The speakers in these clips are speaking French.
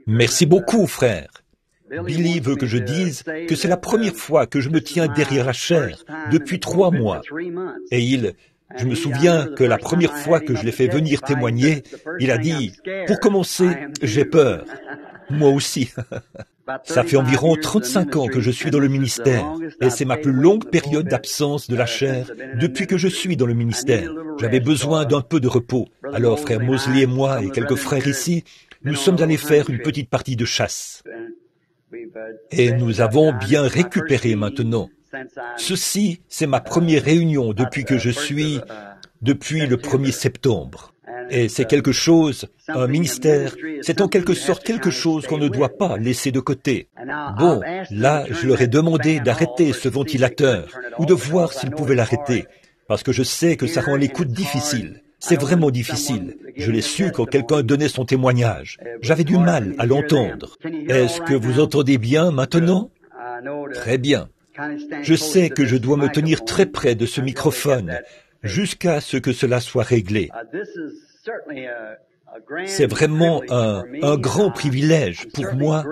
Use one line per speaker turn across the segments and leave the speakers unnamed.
Merci beaucoup, frère. Billy veut que je dise que c'est la première fois que je me tiens derrière la chaire depuis 3 mois. Et je me souviens que la première fois que je l'ai fait venir témoigner, il a dit, « Pour commencer, j'ai peur. » Moi aussi. Ça fait environ 35 ans que je suis dans le ministère, et c'est ma plus longue période d'absence de la chair depuis que je suis dans le ministère. J'avais besoin d'un peu de repos. Alors, frère Mosley et moi, et quelques frères ici, nous sommes allés faire une petite partie de chasse. Et nous avons bien récupéré maintenant. Ceci, c'est ma première réunion depuis que je suis, depuis le 1er septembre. Et c'est quelque chose, un ministère, c'est en quelque sorte quelque chose qu'on ne doit pas laisser de côté. Bon, là, je leur ai demandé d'arrêter ce ventilateur, ou de voir s'ils pouvaient l'arrêter, parce que je sais que ça rend l'écoute difficile. C'est vraiment difficile. Je l'ai su quand quelqu'un donnait son témoignage. J'avais du mal à l'entendre. Est-ce que vous entendez bien maintenant? Très bien. Je sais que je dois me tenir très près de ce microphone jusqu'à ce que cela soit réglé. C'est vraiment un grand privilège pour moi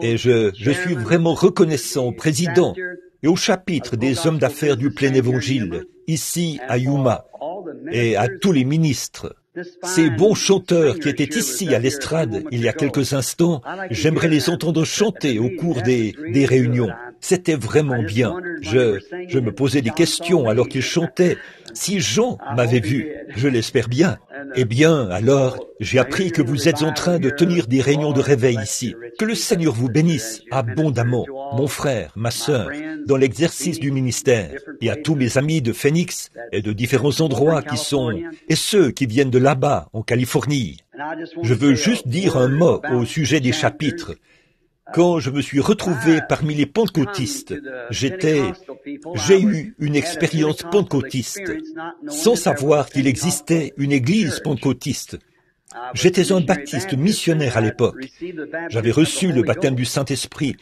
et je suis vraiment reconnaissant au président et au chapitre des hommes d'affaires du plein évangile, ici à Yuma, et à tous les ministres. Ces bons chanteurs qui étaient ici à l'estrade il y a quelques instants, j'aimerais les entendre chanter au cours des réunions. C'était vraiment bien. Je me posais des questions alors qu'ils chantaient. Si Jean m'avait vu, je l'espère bien. Eh bien, alors, j'ai appris que vous êtes en train de tenir des réunions de réveil ici. Que le Seigneur vous bénisse abondamment, mon frère, ma sœur, dans l'exercice du ministère, et à tous mes amis de Phoenix et de différents endroits qui sont, et ceux qui viennent de là-bas, en Californie. Je veux juste dire un mot au sujet des chapitres. Quand je me suis retrouvé parmi les pentecôtistes, j'ai eu une expérience pentecôtiste, sans savoir qu'il existait une église pentecôtiste. J'étais un baptiste missionnaire à l'époque. J'avais reçu le baptême du Saint-Esprit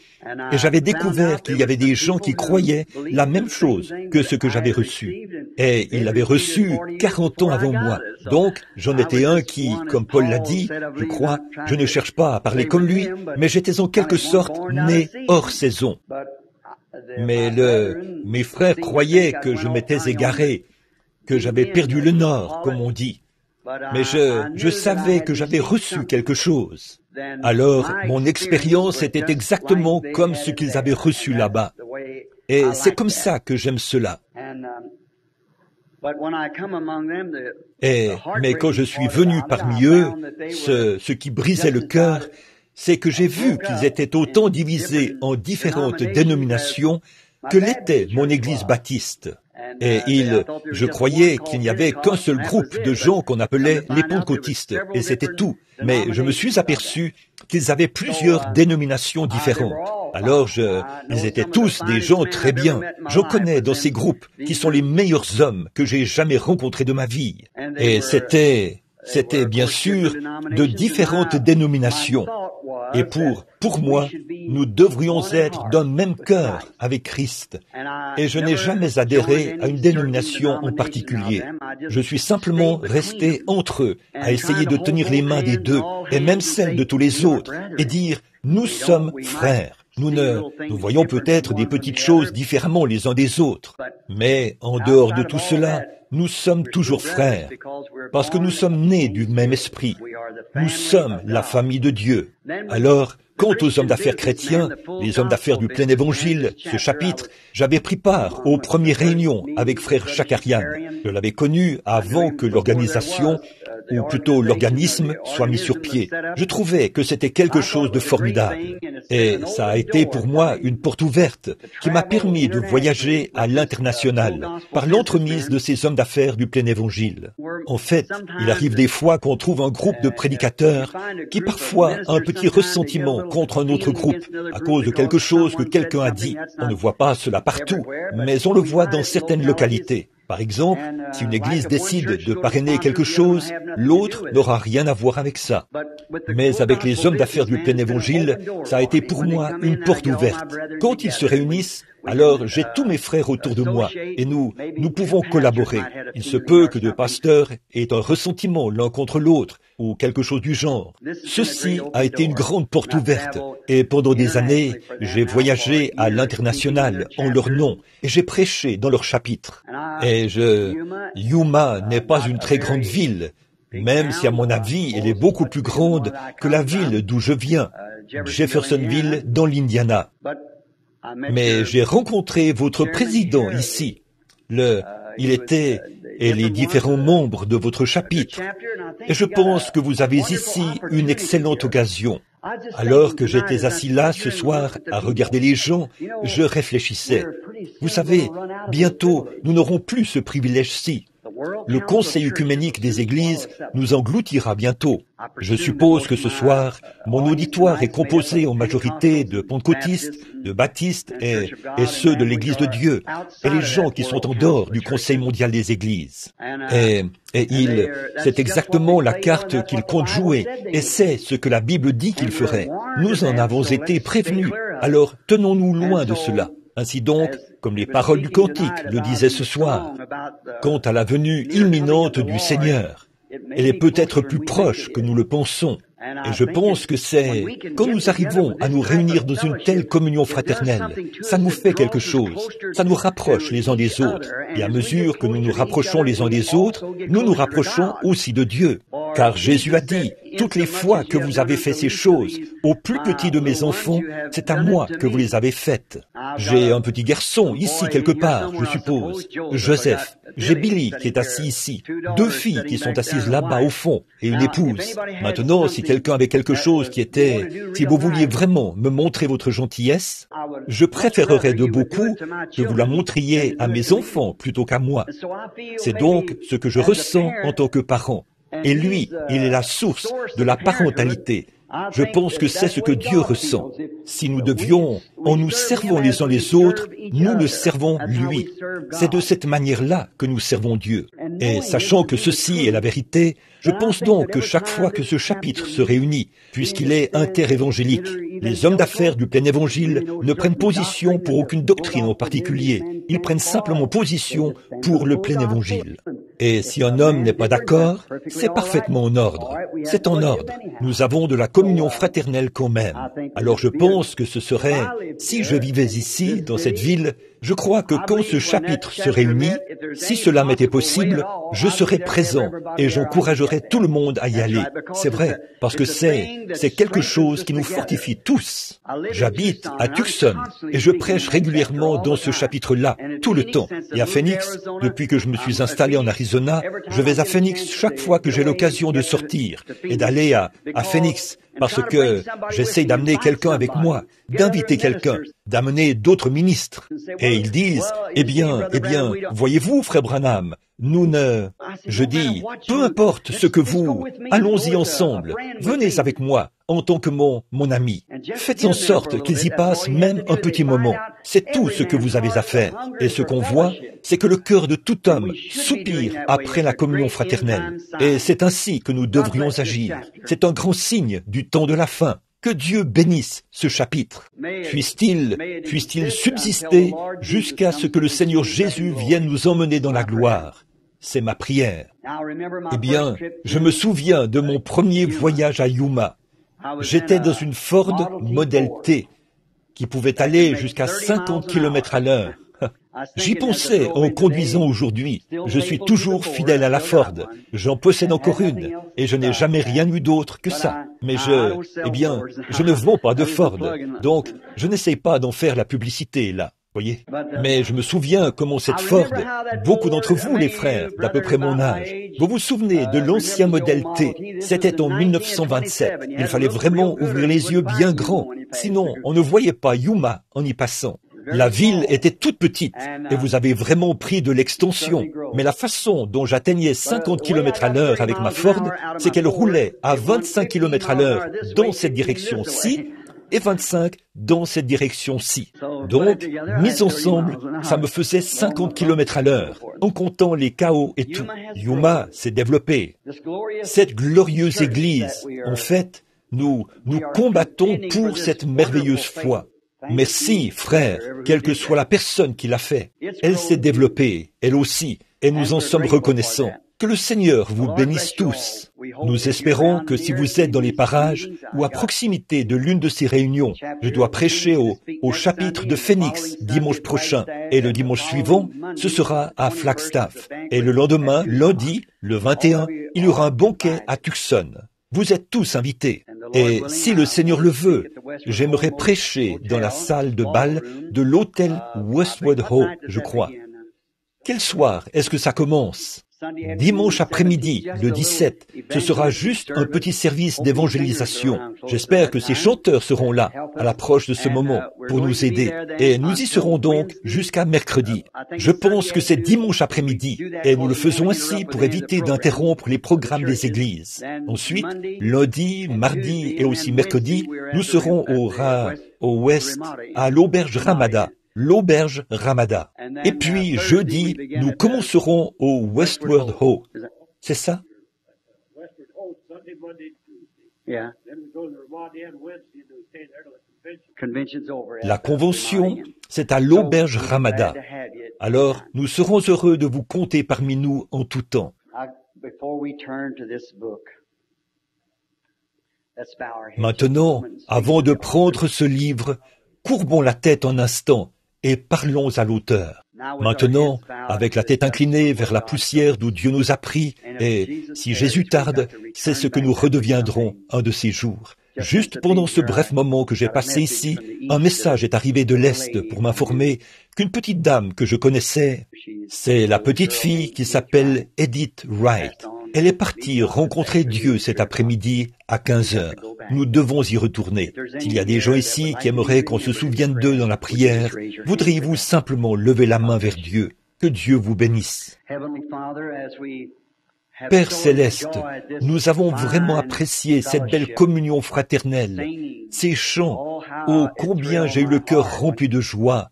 et j'avais découvert qu'il y avait des gens qui croyaient la même chose que ce que j'avais reçu. Et ils l'avaient reçu 40 ans avant moi. Donc, j'en étais un qui, comme Paul l'a dit, je crois, je ne cherche pas à parler comme lui, mais j'étais en quelque sorte né hors saison. Mais mes frères croyaient que je m'étais égaré, que j'avais perdu le nord, comme on dit. Mais je savais que j'avais reçu quelque chose. Alors, mon expérience était exactement comme ce qu'ils avaient reçu là-bas. Et c'est comme ça que j'aime cela. Mais quand je suis venu parmi eux, ce qui brisait le cœur, c'est que j'ai vu qu'ils étaient autant divisés en différentes dénominations que l'était mon église baptiste. Et je croyais qu'il n'y avait qu'un seul groupe de gens qu'on appelait les pentecôtistes, et c'était tout. Mais je me suis aperçu qu'ils avaient plusieurs dénominations différentes. Alors ils étaient tous des gens très bien. J'en connais dans ces groupes qui sont les meilleurs hommes que j'ai jamais rencontrés de ma vie. Et c'était bien sûr de différentes dénominations. Et pour moi, nous devrions être d'un même cœur avec Christ. Et je n'ai jamais adhéré à une dénomination en particulier. Je suis simplement resté entre eux, à essayer de tenir les mains des deux, et même celles de tous les autres, et dire, nous sommes frères. Nous voyons peut-être des petites choses différemment les uns des autres. Mais en dehors de tout cela, nous sommes toujours frères, parce que nous sommes nés du même esprit. Nous sommes la famille de Dieu. Alors, quant aux hommes d'affaires chrétiens, les hommes d'affaires du plein évangile, ce chapitre, j'avais pris part aux premières réunions avec frère Chakarian. Je l'avais connu avant que l'organisation, ou plutôt l'organisme, soit mis sur pied. Je trouvais que c'était quelque chose de formidable. Et ça a été pour moi une porte ouverte qui m'a permis de voyager à l'international par l'entremise de ces hommes d'affaires du plein évangile. En fait, il arrive des fois qu'on trouve un groupe de prédicateurs qui parfois a un petit ressentiment contre un autre groupe à cause de quelque chose que quelqu'un a dit. On ne voit pas cela partout, mais on le voit dans certaines localités. Par exemple, si une église décide de parrainer quelque chose, l'autre n'aura rien à voir avec ça. Mais avec les hommes d'affaires du plein évangile, ça a été pour moi une porte ouverte. Quand ils se réunissent, Alors j'ai tous mes frères autour de moi et nous pouvons collaborer. Il se peut que deux pasteurs aient un ressentiment l'un contre l'autre ou quelque chose du genre. Ceci a été une grande porte ouverte et pendant des années, j'ai voyagé à l'international en leur nom et j'ai prêché dans leur chapitre. Et Yuma n'est pas une très grande ville, même si à mon avis, elle est beaucoup plus grande que la ville d'où je viens, Jeffersonville dans l'Indiana. Mais j'ai rencontré votre président ici. Il était et les différents membres de votre chapitre. Et je pense que vous avez ici une excellente occasion. Alors que j'étais assis là ce soir à regarder les gens, je réfléchissais. Vous savez, bientôt nous n'aurons plus ce privilège-ci. Le Conseil œcuménique des Églises nous engloutira bientôt. Je suppose que ce soir, mon auditoire est composé en majorité de pentecôtistes, de baptistes et ceux de l'Église de Dieu, et les gens qui sont en dehors du Conseil mondial des Églises. Et c'est exactement la carte qu'il compte jouer, et c'est ce que la Bible dit qu'il ferait. Nous en avons été prévenus, alors tenons-nous loin de cela. Ainsi donc, comme les paroles du cantique le disaient ce soir, quant à la venue imminente du Seigneur, elle est peut-être plus proche que nous le pensons. Et je pense que c'est quand nous arrivons à nous réunir dans une telle communion fraternelle, ça nous fait quelque chose, ça nous rapproche les uns des autres. Et à mesure que nous nous rapprochons les uns des autres, nous nous rapprochons aussi de Dieu. Car Jésus a dit, toutes les fois que vous avez fait ces choses, au plus petit de mes enfants, c'est à moi que vous les avez faites. J'ai un petit garçon ici quelque part, je suppose, Joseph. J'ai Billy qui est assis ici, deux filles qui sont assises là-bas au fond, et une épouse. Maintenant, si quelqu'un avait quelque chose qui était, si vous vouliez vraiment me montrer votre gentillesse, je préférerais de beaucoup que vous la montriez à mes enfants plutôt qu'à moi. C'est donc ce que je ressens en tant que parent. Et lui, il est la source de la parentalité. Je pense que c'est ce que Dieu ressent. Si nous devions, en nous servant les uns les autres, nous le servons lui. C'est de cette manière-là que nous servons Dieu. Et sachant que ceci est la vérité, je pense donc que chaque fois que ce chapitre se réunit, puisqu'il est interévangélique, les hommes d'affaires du plein évangile ne prennent position pour aucune doctrine en particulier. Ils prennent simplement position pour le plein évangile. Et si un homme n'est pas d'accord, c'est parfaitement en ordre. C'est en ordre. Nous avons de la communion fraternelle quand même. Alors je pense que ce serait, si je vivais ici, dans cette ville, je crois que quand ce chapitre se réunit, si cela m'était possible, je serais présent et j'encouragerais tout le monde à y aller. C'est vrai, parce que c'est quelque chose qui nous fortifie tous. J'habite à Tucson et je prêche régulièrement dans ce chapitre-là, tout le temps. Et à Phoenix, depuis que je me suis installé en Arizona, je vais à Phoenix chaque fois que j'ai l'occasion de sortir et d'aller à Phoenix. Parce que j'essaie d'amener quelqu'un avec moi, d'inviter quelqu'un, d'amener d'autres ministres. Et ils disent, eh bien, voyez-vous, frère Branham, je dis, peu importe ce que vous, allons-y ensemble, venez avec moi, en tant que mon ami. Faites en sorte qu'ils y passent même un petit moment. C'est tout ce que vous avez à faire. Et ce qu'on voit, c'est que le cœur de tout homme soupire après la communion fraternelle. Et c'est ainsi que nous devrions agir. C'est un grand signe du temps de la fin. Que Dieu bénisse ce chapitre. Puisse-t-il subsister jusqu'à ce que le Seigneur Jésus vienne nous emmener dans la gloire. C'est ma prière. Eh bien, je me souviens de mon premier voyage à Yuma. J'étais dans une Ford Model T qui pouvait aller jusqu'à 50 km à l'heure. J'y pensais en conduisant aujourd'hui. Je suis toujours fidèle à la Ford. J'en possède encore une et je n'ai jamais rien eu d'autre que ça. Mais je ne vends pas de Ford. Donc, je n'essaye pas d'en faire la publicité là. Voyez. Mais je me souviens comment cette Ford, beaucoup d'entre vous les frères, d'à peu près mon âge, vous vous souvenez de l'ancien modèle T, c'était en 1927. Il fallait vraiment ouvrir les yeux bien grands, sinon on ne voyait pas Yuma en y passant. La ville était toute petite et vous avez vraiment pris de l'extension. Mais la façon dont j'atteignais 50 km à l'heure avec ma Ford, c'est qu'elle roulait à 25 km à l'heure dans cette direction-ci et 25 dans cette direction-ci. Donc, mis ensemble, ça me faisait 50 km à l'heure, en comptant les chaos et tout. Yuma s'est développé. Cette glorieuse église, en fait, nous combattons pour cette merveilleuse foi. Merci, frère, quelle que soit la personne qui l'a fait. Elle s'est développée, elle aussi, et nous en sommes reconnaissants. Que le Seigneur vous bénisse tous. Nous espérons que si vous êtes dans les parages ou à proximité de l'une de ces réunions, je dois prêcher au chapitre de Phoenix dimanche prochain, et le dimanche suivant, ce sera à Flagstaff. Et le lendemain, lundi, le 21, il y aura un banquet à Tucson. Vous êtes tous invités. Et si le Seigneur le veut, j'aimerais prêcher dans la salle de bal de l'hôtel Westwood Ho, je crois. Quel soir est-ce que ça commence? Dimanche après-midi, le 17, ce sera juste un petit service d'évangélisation. J'espère que ces chanteurs seront là, à l'approche de ce moment, pour nous aider. Et nous y serons donc jusqu'à mercredi. Je pense que c'est dimanche après-midi, et nous le faisons ainsi pour éviter d'interrompre les programmes des églises. Ensuite, lundi, mardi et aussi mercredi, nous serons au West, à l'auberge Ramada. L'auberge Ramada. Et puis, jeudi, nous commencerons au Westward Ho. C'est ça? La convention, c'est à l'auberge Ramada. Alors, nous serons heureux de vous compter parmi nous en tout temps. Maintenant, avant de prendre ce livre, courbons la tête un instant et parlons à l'auteur. Maintenant, avec la tête inclinée vers la poussière d'où Dieu nous a pris, et si Jésus tarde, c'est ce que nous redeviendrons un de ces jours. Juste pendant ce bref moment que j'ai passé ici, un message est arrivé de l'Est pour m'informer qu'une petite dame que je connaissais, c'est la petite fille qui s'appelle Edith Wright. Elle est partie rencontrer Dieu cet après-midi à 15 heures. Nous devons y retourner. S'il y a des gens ici qui aimeraient qu'on se souvienne d'eux dans la prière, voudriez-vous simplement lever la main vers Dieu? Que Dieu vous bénisse. Père Céleste, nous avons vraiment apprécié cette belle communion fraternelle, ces chants. Oh, combien j'ai eu le cœur rempli de joie.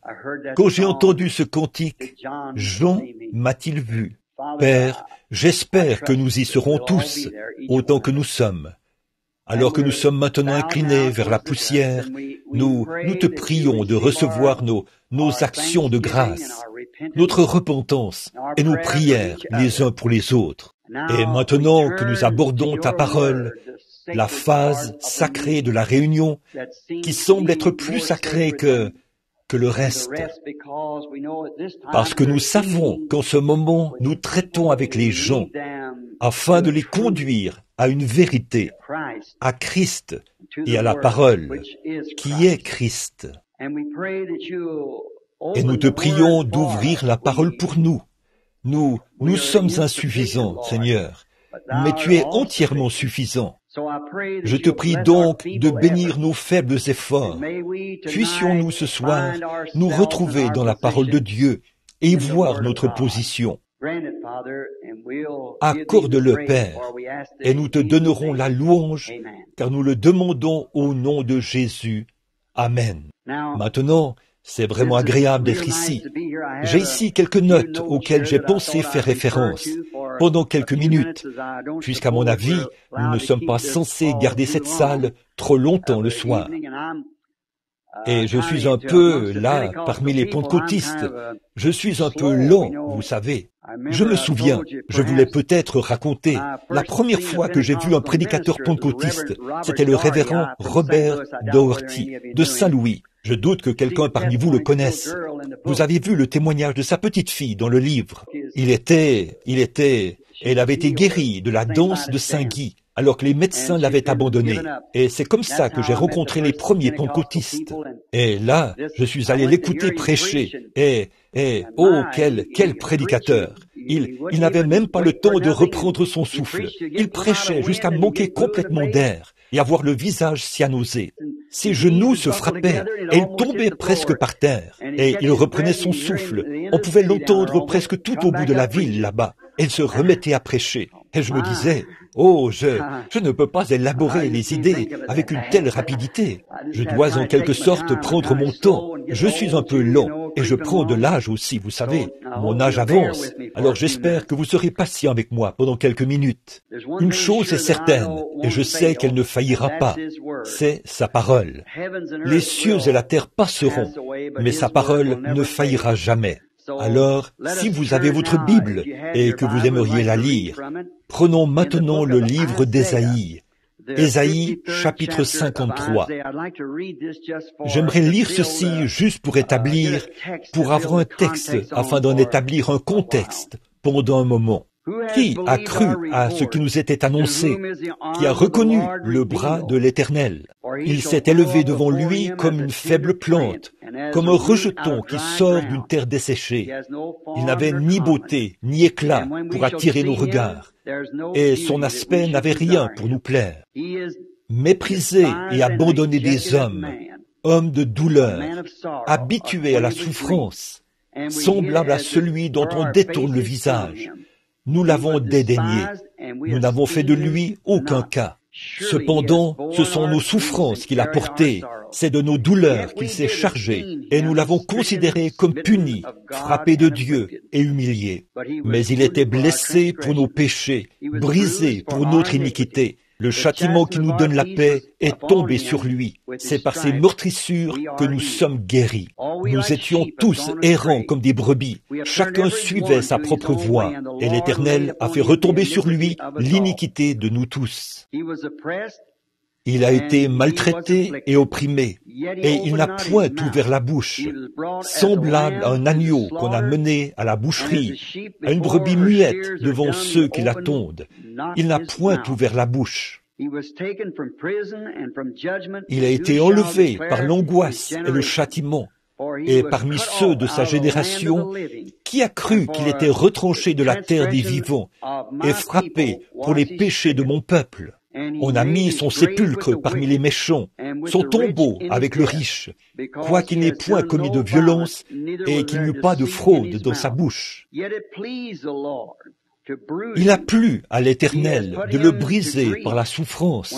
Quand j'ai entendu ce cantique, Jean m'a-t-il vu? Père, j'espère que nous y serons tous, autant que nous sommes. Alors que nous sommes maintenant inclinés vers la poussière, nous te prions de recevoir nos actions de grâce, notre repentance et nos prières les uns pour les autres. Et maintenant que nous abordons ta parole, la phase sacrée de la réunion, qui semble être plus sacrée que le reste, parce que nous savons qu'en ce moment, nous traitons avec les gens afin de les conduire à une vérité, à Christ et à la parole, qui est Christ. Et nous te prions d'ouvrir la parole pour nous. Nous sommes insuffisants, Seigneur, mais tu es entièrement suffisant. Je te prie donc de bénir nos faibles efforts. Puissions-nous ce soir nous retrouver dans la parole de Dieu et y voir notre position. Accorde-le, Père, et nous te donnerons la louange, car nous le demandons au nom de Jésus. Amen. Maintenant, c'est vraiment agréable d'être ici. J'ai ici quelques notes auxquelles j'ai pensé faire référence pendant quelques minutes, puisqu'à mon avis, nous ne sommes pas censés garder cette salle trop longtemps le soir. Et je suis un peu, là, parmi les pentecôtistes, je suis un peu lent, vous savez. Je me souviens, je voulais peut-être raconter, la première fois que j'ai vu un prédicateur pentecôtiste, c'était le révérend Robert Doherty, de Saint-Louis. Je doute que quelqu'un parmi vous le connaisse. Vous avez vu le témoignage de sa petite fille dans le livre. Elle avait été guérie de la danse de Saint-Guy, alors que les médecins l'avaient abandonnée. Et c'est comme ça que j'ai rencontré les premiers pentecôtistes. Et là, je suis allé l'écouter prêcher. Oh, quel prédicateur! Il n'avait même pas le temps de reprendre son souffle. Il prêchait jusqu'à manquer complètement d'air et avoir le visage cyanosé. Ses genoux se frappaient et il tombait presque par terre. Et il reprenait son souffle. On pouvait l'entendre presque tout au bout de la ville là-bas. Et il se remettait à prêcher. Et je me disais, oh, je ne peux pas élaborer les idées avec une telle rapidité. Je dois en quelque sorte prendre mon temps. Je suis un peu lent. Et je prends de l'âge aussi, vous savez. Mon âge avance. Alors j'espère que vous serez patient avec moi pendant quelques minutes. Une chose est certaine, et je sais qu'elle ne faillira pas. C'est sa parole. Les cieux et la terre passeront, mais sa parole ne faillira jamais. Alors, si vous avez votre Bible et que vous aimeriez la lire, prenons maintenant le livre d'Ésaïe. Ésaïe, chapitre 53. J'aimerais lire ceci juste pour établir, pour avoir un texte, afin d'en établir un contexte pendant un moment. Qui a cru à ce qui nous était annoncé? Qui a reconnu le bras de l'Éternel? Il s'est élevé devant lui comme une faible plante, comme un rejeton qui sort d'une terre desséchée. Il n'avait ni beauté, ni éclat pour attirer nos regards, et son aspect n'avait rien pour nous plaire. Méprisé et abandonné des hommes, homme de douleur, habitué à la souffrance, semblable à celui dont on détourne le visage. Nous l'avons dédaigné. Nous n'avons fait de lui aucun cas. Cependant, ce sont nos souffrances qu'il a portées, c'est de nos douleurs qu'il s'est chargé, et nous l'avons considéré comme puni, frappé de Dieu et humilié. Mais il était blessé pour nos péchés, brisé pour notre iniquité. Le châtiment qui nous donne la paix est tombé sur lui. C'est par ses meurtrissures que nous sommes guéris. Nous étions tous errants comme des brebis. Chacun suivait sa propre voie, et l'Éternel a fait retomber sur lui l'iniquité de nous tous. Il a été maltraité et opprimé, et il n'a point ouvert la bouche, semblable à un agneau qu'on a mené à la boucherie, à une brebis muette devant ceux qui la tondent. Il n'a point ouvert la bouche. Il a été enlevé par l'angoisse et le châtiment, et parmi ceux de sa génération, qui a cru qu'il était retranché de la terre des vivants et frappé pour les péchés de mon peuple? On a mis son sépulcre parmi les méchants, son tombeau avec le riche, quoiqu'il n'ait point commis de violence et qu'il n'y eût pas de fraude dans sa bouche. Il a plu à l'Éternel de le briser par la souffrance.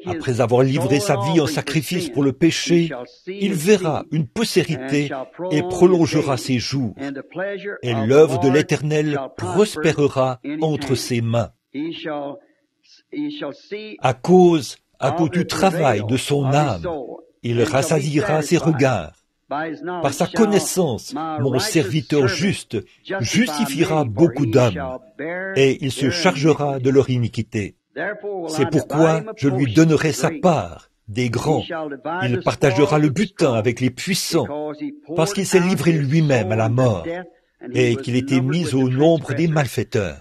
Après avoir livré sa vie en sacrifice pour le péché, il verra une postérité et prolongera ses jours, et l'œuvre de l'Éternel prospérera entre ses mains. À cause du travail de son âme, il rassasiera ses regards. Par sa connaissance, mon serviteur juste justifiera beaucoup d'hommes, et il se chargera de leur iniquité. C'est pourquoi je lui donnerai sa part des grands. Il partagera le butin avec les puissants, parce qu'il s'est livré lui-même à la mort, et qu'il était mis au nombre des malfaiteurs.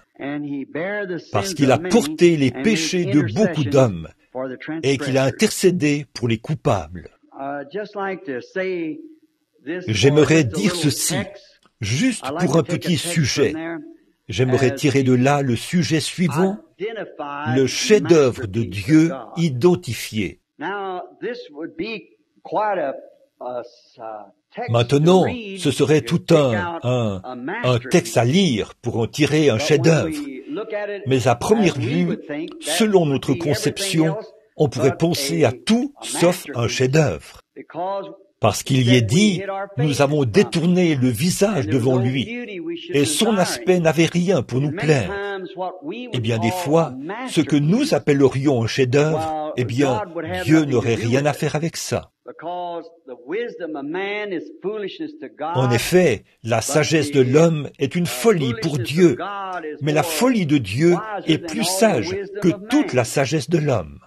Parce qu'il a porté les péchés de beaucoup d'hommes, et qu'il a intercédé pour les coupables. J'aimerais dire ceci, juste pour un petit sujet. J'aimerais tirer de là le sujet suivant, le chef-d'œuvre de Dieu identifié. Maintenant, ce serait tout un texte à lire pour en tirer un chef-d'œuvre. Mais à première vue, selon notre conception, on pourrait penser à tout sauf un chef-d'œuvre. Parce qu'il y est dit, nous avons détourné le visage devant lui, et son aspect n'avait rien pour nous plaire. Eh bien, des fois, ce que nous appellerions un chef-d'œuvre, eh bien, Dieu n'aurait rien à faire avec ça. En effet, la sagesse de l'homme est une folie pour Dieu, mais la folie de Dieu est plus sage que toute la sagesse de l'homme.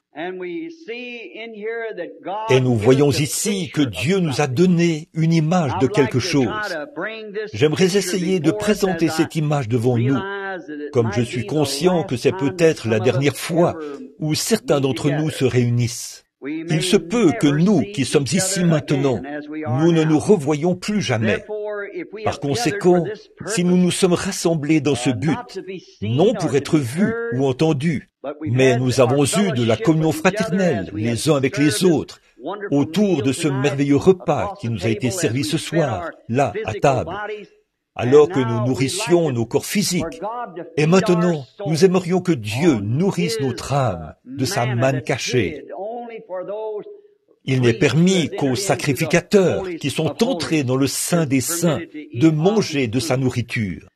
Et nous voyons ici que Dieu nous a donné une image de quelque chose. J'aimerais essayer de présenter cette image devant nous, comme je suis conscient que c'est peut-être la dernière fois où certains d'entre nous se réunissent. Il se peut que nous, qui sommes ici maintenant, nous ne nous revoyons plus jamais. Par conséquent, si nous nous sommes rassemblés dans ce but, non pour être vus ou entendus, mais nous avons eu de la communion fraternelle les uns avec les autres, autour de ce merveilleux repas qui nous a été servi ce soir, là, à table, alors que nous nourrissions nos corps physiques. Et maintenant, nous aimerions que Dieu nourrisse notre âme de sa manne cachée. Il n'est permis qu'aux sacrificateurs qui sont entrés dans le Saint des Saints de manger de sa nourriture.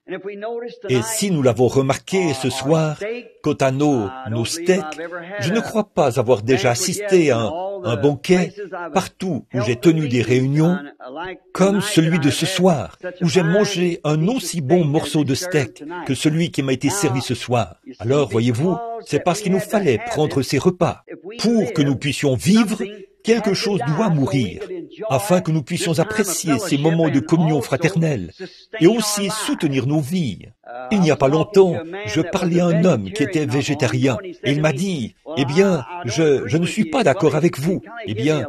Et si nous l'avons remarqué ce soir, quant à nos steaks, je ne crois pas avoir déjà assisté à un banquet partout où j'ai tenu des réunions, comme celui de ce soir, où j'ai mangé un aussi bon morceau de steak que celui qui m'a été servi ce soir. Alors, voyez-vous, c'est parce qu'il nous fallait prendre ces repas. Pour que nous puissions vivre, quelque chose doit mourir, afin que nous puissions apprécier ces moments de communion fraternelle et aussi soutenir nos vies. Il n'y a pas longtemps, je parlais à un homme qui était végétarien et il m'a dit, « Eh bien, je ne suis pas d'accord avec vous. » Eh bien,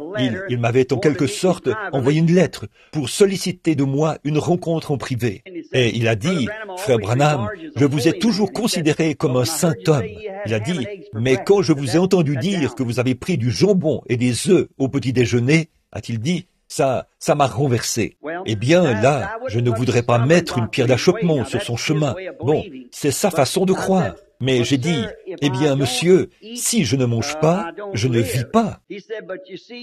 il m'avait en quelque sorte envoyé une lettre pour solliciter de moi une rencontre en privé. Et il a dit, « Frère Branham, je vous ai toujours considéré comme un saint homme. » Il a dit, « Mais quand je vous ai entendu dire que vous avez pris du jambon et des œufs au petit déjeuner, a-t-il dit, ça m'a renversé. » Eh bien, là, je ne voudrais pas mettre une pierre d'achoppement sur son chemin. Bon, c'est sa façon de croire. Mais j'ai dit, « Eh bien, monsieur, si je ne mange pas, je ne vis pas. »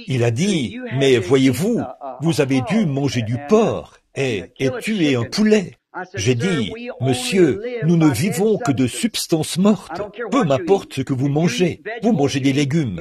Il a dit, « Mais voyez-vous, vous avez dû manger du porc et tuer un poulet. » J'ai dit, « Monsieur, nous ne vivons que de substances mortes. Peu m'importe ce que vous mangez des légumes.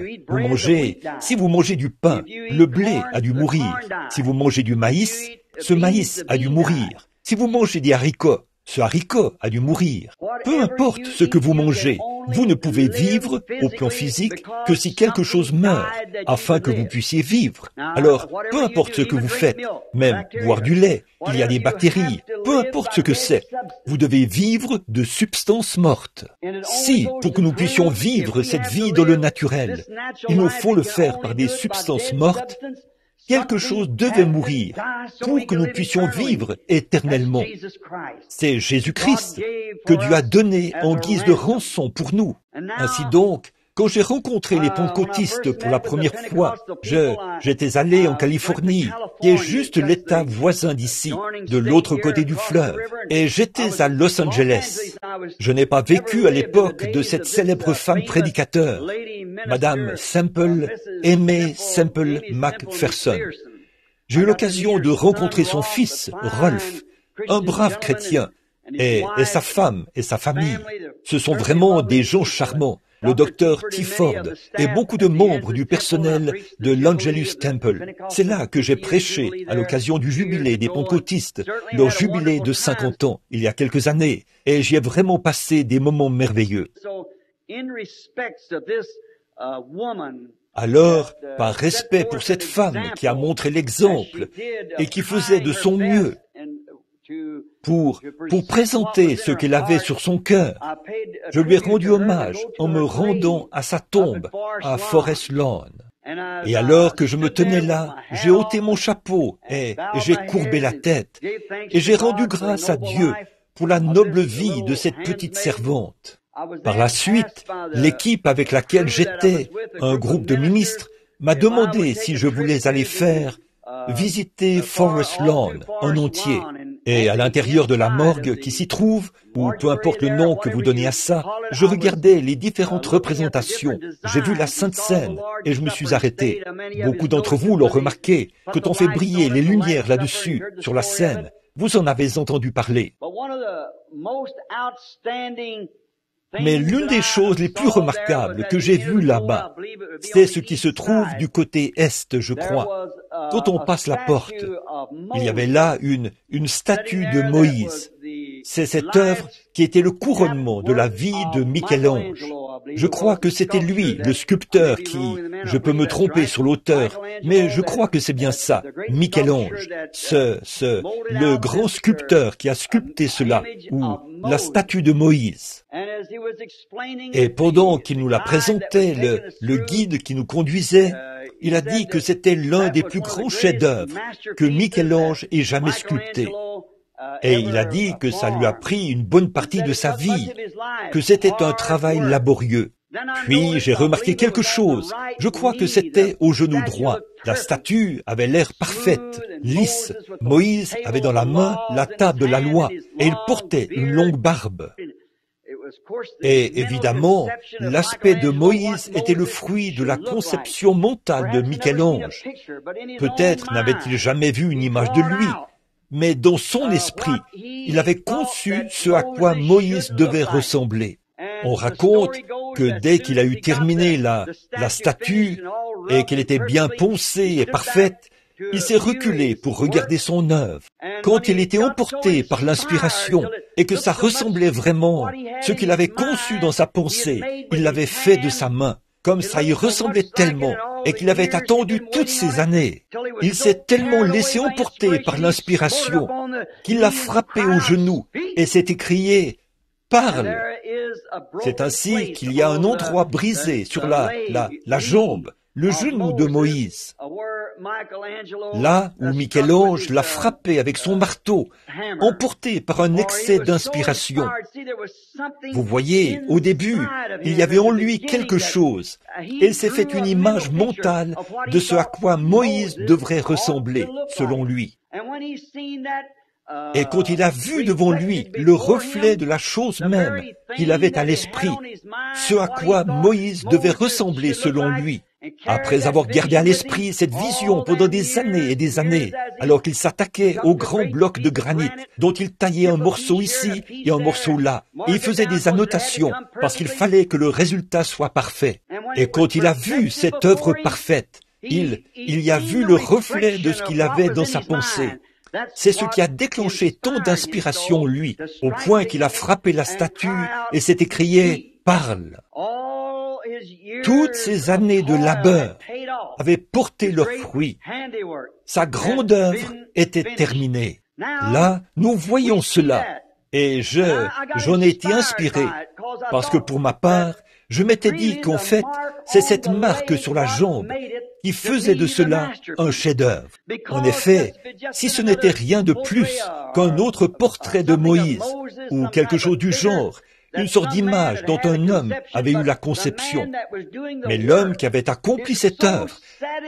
Si vous mangez du pain, le blé a dû mourir. Si vous mangez du maïs, ce maïs a dû mourir. Si vous mangez des haricots, ce haricot a dû mourir. Peu importe ce que vous mangez, vous ne pouvez vivre au plan physique que si quelque chose meurt, afin que vous puissiez vivre. Alors, peu importe ce que vous faites, même boire du lait, il y a des bactéries, peu importe ce que c'est, vous devez vivre de substances mortes. Si, pour que nous puissions vivre cette vie dans le naturel, il nous faut le faire par des substances mortes, quelque chose devait mourir pour que nous puissions vivre éternellement. C'est Jésus-Christ que Dieu a donné en guise de rançon pour nous. Ainsi donc, quand j'ai rencontré les pentecôtistes pour la première fois, j'étais allé en Californie, qui est juste l'État voisin d'ici, de l'autre côté du fleuve, et j'étais à Los Angeles. Je n'ai pas vécu à l'époque de cette célèbre femme prédicateur, Madame Aimée Semple McPherson. J'ai eu l'occasion de rencontrer son fils, Rolf, un brave chrétien, et sa femme et sa famille. Ce sont vraiment des gens charmants. Le docteur T. Ford et beaucoup de membres du personnel de l'Angelus Temple. C'est là que j'ai prêché à l'occasion du jubilé des pentecôtistes, leur jubilé de 50 ans, il y a quelques années, et j'y ai vraiment passé des moments merveilleux. Alors, par respect pour cette femme qui a montré l'exemple et qui faisait de son mieux pour présenter ce qu'elle avait sur son cœur, je lui ai rendu hommage en me rendant à sa tombe à Forest Lawn. Et alors que je me tenais là, j'ai ôté mon chapeau et j'ai courbé la tête et j'ai rendu grâce à Dieu pour la noble vie de cette petite servante. Par la suite, l'équipe avec laquelle j'étais, un groupe de ministres, m'a demandé si je voulais aller visiter Forest Lawn en entier. Et à l'intérieur de la morgue qui s'y trouve, ou peu importe le nom que vous donnez à ça, je regardais les différentes représentations. J'ai vu la Sainte Seine et je me suis arrêté. Beaucoup d'entre vous l'ont remarqué, quand on fait briller les lumières là-dessus, sur la scène. Vous en avez entendu parler. Mais l'une des choses les plus remarquables que j'ai vues là-bas, c'est ce qui se trouve du côté est, je crois. Quand on passe la porte, il y avait là une statue de Moïse. C'est cette œuvre qui était le couronnement de la vie de Michel-Ange. Je crois que c'était lui, le sculpteur, je peux me tromper sur l'auteur, mais je crois que c'est bien ça, Michel-Ange, le grand sculpteur qui a sculpté cela, ou la statue de Moïse. Et pendant qu'il nous la présentait, le guide qui nous conduisait, il a dit que c'était l'un des plus grands chefs-d'œuvre que Michel-Ange ait jamais sculpté. Et il a dit que ça lui a pris une bonne partie de sa vie, que c'était un travail laborieux. Puis j'ai remarqué quelque chose. Je crois que c'était au genou droit. La statue avait l'air parfaite, lisse. Moïse avait dans la main la table de la loi et il portait une longue barbe. Et évidemment, l'aspect de Moïse était le fruit de la conception mentale de Michel-Ange. Peut-être n'avait-il jamais vu une image de lui, mais dans son esprit, il avait conçu ce à quoi Moïse devait ressembler. On raconte que dès qu'il a eu terminé la statue et qu'elle était bien poncée et parfaite, il s'est reculé pour regarder son œuvre. Quand il était emporté par l'inspiration et que ça ressemblait vraiment ce qu'il avait conçu dans sa pensée, il l'avait fait de sa main, comme ça y ressemblait tellement et qu'il avait attendu toutes ces années. Il s'est tellement laissé emporter par l'inspiration qu'il l'a frappé au genou et s'est écrié « Parle !» C'est ainsi qu'il y a un endroit brisé sur la jambe, le genou de Moïse, là où Michel-Ange l'a frappé avec son marteau, emporté par un excès d'inspiration. Vous voyez, au début, il y avait en lui quelque chose, et il s'est fait une image mentale de ce à quoi Moïse devrait ressembler, selon lui. Et quand il a vu devant lui le reflet de la chose même qu'il avait à l'esprit, ce à quoi Moïse devait ressembler selon lui, après avoir gardé à l'esprit cette vision pendant des années et des années, alors qu'il s'attaquait aux grands blocs de granit, dont il taillait un morceau ici et un morceau là, et il faisait des annotations, parce qu'il fallait que le résultat soit parfait. Et quand il a vu cette œuvre parfaite, il y a vu le reflet de ce qu'il avait dans sa pensée. C'est ce qui a déclenché tant d'inspiration en lui, au point qu'il a frappé la statue et s'est écrié « Parle ». Toutes ces années de labeur avaient porté leurs fruits. Sa grande œuvre était terminée. Là, nous voyons cela, et j'en ai été inspiré, parce que pour ma part, je m'étais dit qu'en fait, c'est cette marque sur la jambe qui faisait de cela un chef-d'œuvre. En effet, si ce n'était rien de plus qu'un autre portrait de Moïse, ou quelque chose du genre, une sorte d'image dont un homme avait eu la conception. Mais l'homme qui avait accompli cette œuvre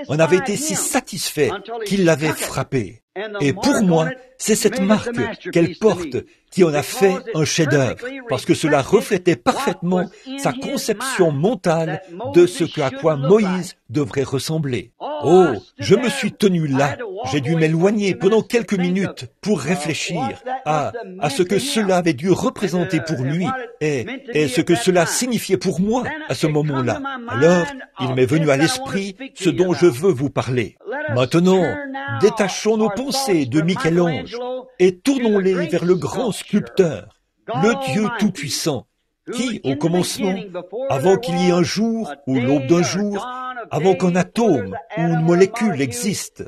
en avait été si satisfait qu'il l'avait frappé. Et pour moi, c'est cette marque qu'elle porte qui en a fait un chef-d'œuvre, parce que cela reflétait parfaitement sa conception mentale de ce à quoi Moïse devrait ressembler. Oh, je me suis tenu là. J'ai dû m'éloigner pendant quelques minutes pour réfléchir à ce que cela avait dû représenter pour lui et ce que cela signifiait pour moi à ce moment-là. Alors, il m'est venu à l'esprit ce dont je veux vous parler. Maintenant, détachons nos pensées de Michel-Ange et tournons-les vers le grand sculpteur, le Dieu Tout-Puissant, qui, au commencement, avant qu'il y ait un jour ou l'aube d'un jour, avant qu'un atome ou une molécule existe,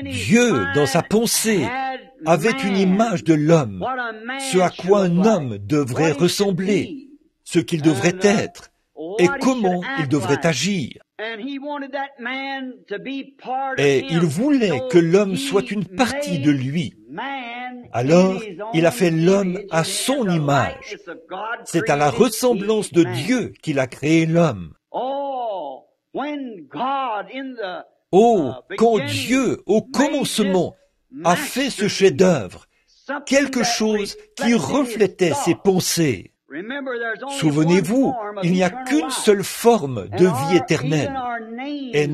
Dieu, dans sa pensée, avait une image de l'homme, ce à quoi un homme devrait ressembler, ce qu'il devrait être, et comment il devrait agir. Et il voulait que l'homme soit une partie de lui. Alors, il a fait l'homme à son image. C'est à la ressemblance de Dieu qu'il a créé l'homme. Oh, quand Dieu, au commencement, a fait ce chef-d'œuvre, quelque chose qui reflétait ses pensées. Souvenez-vous, il n'y a qu'une seule forme de vie éternelle. Et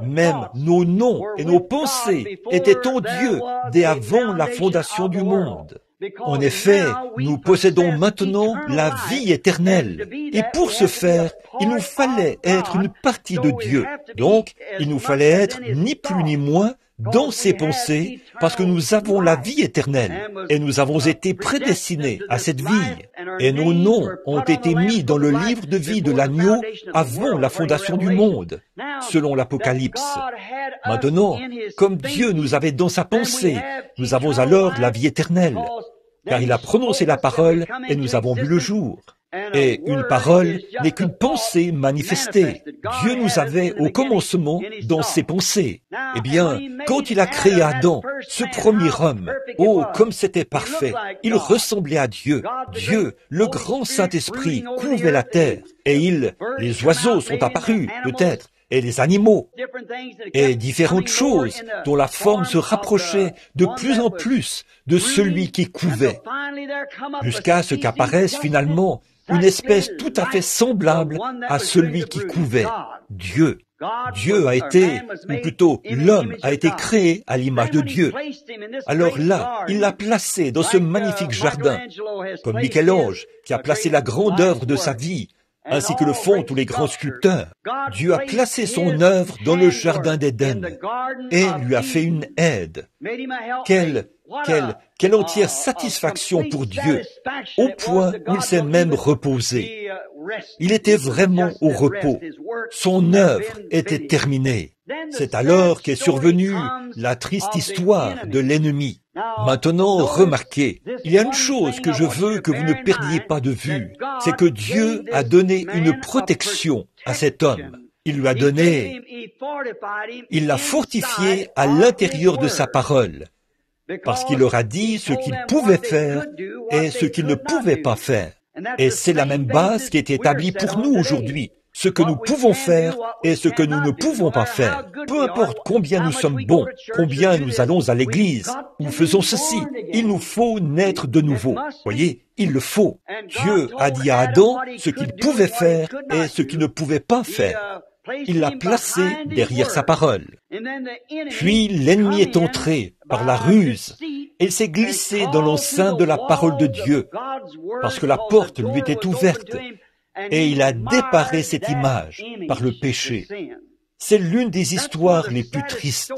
même nos noms et nos pensées étaient en Dieu dès avant la fondation du monde. En effet, nous possédons maintenant la vie éternelle. Et pour ce faire, il nous fallait être une partie de Dieu. Donc, il nous fallait être ni plus ni moins dans ses pensées, parce que nous avons la vie éternelle, et nous avons été prédestinés à cette vie, et nos noms ont été mis dans le livre de vie de l'agneau avant la fondation du monde, selon l'Apocalypse. Maintenant, comme Dieu nous avait dans sa pensée, nous avons alors la vie éternelle, car il a prononcé la parole et nous avons vu le jour. Et une parole n'est qu'une pensée manifestée. Dieu nous avait au commencement dans ses pensées. Eh bien, quand il a créé Adam, ce premier homme, oh, comme c'était parfait, il ressemblait à Dieu. Dieu, le grand Saint-Esprit, couvrait la terre. Et les oiseaux sont apparus, peut-être, et les animaux, et différentes choses dont la forme se rapprochait de plus en plus de celui qui couvait, jusqu'à ce qu'apparaisse finalement une espèce tout à fait semblable à celui qui couvait, Dieu. Dieu a été, ou plutôt l'homme a été créé à l'image de Dieu. Alors là, il l'a placé dans ce magnifique jardin, comme Michel-Ange, qui a placé la grande œuvre de sa vie, ainsi que le font tous les grands sculpteurs. Dieu a placé son œuvre dans le jardin d'Éden et lui a fait une aide. Quelle entière satisfaction pour Dieu, au point où il s'est même reposé. Il était vraiment au repos. Son œuvre était terminée. C'est alors qu'est survenue la triste histoire de l'ennemi. Maintenant, remarquez, il y a une chose que je veux que vous ne perdiez pas de vue, c'est que Dieu a donné une protection à cet homme. Il lui a donné, il l'a fortifié à l'intérieur de sa parole, parce qu'il leur a dit ce qu'il pouvait faire et ce qu'il ne pouvait pas faire. Et c'est la même base qui est établie pour nous aujourd'hui. Ce que nous pouvons faire et ce que nous ne pouvons pas faire. Peu importe combien nous sommes bons, combien nous allons à l'église, nous faisons ceci. Il nous faut naître de nouveau. Voyez, il le faut. Dieu a dit à Adam ce qu'il pouvait faire et ce qu'il ne pouvait pas faire. Il l'a placé derrière sa parole. Puis l'ennemi est entré par la ruse et il s'est glissé dans l'enceinte de la parole de Dieu, parce que la porte lui était ouverte, et il a déparé cette image par le péché. C'est l'une des histoires les plus tristes.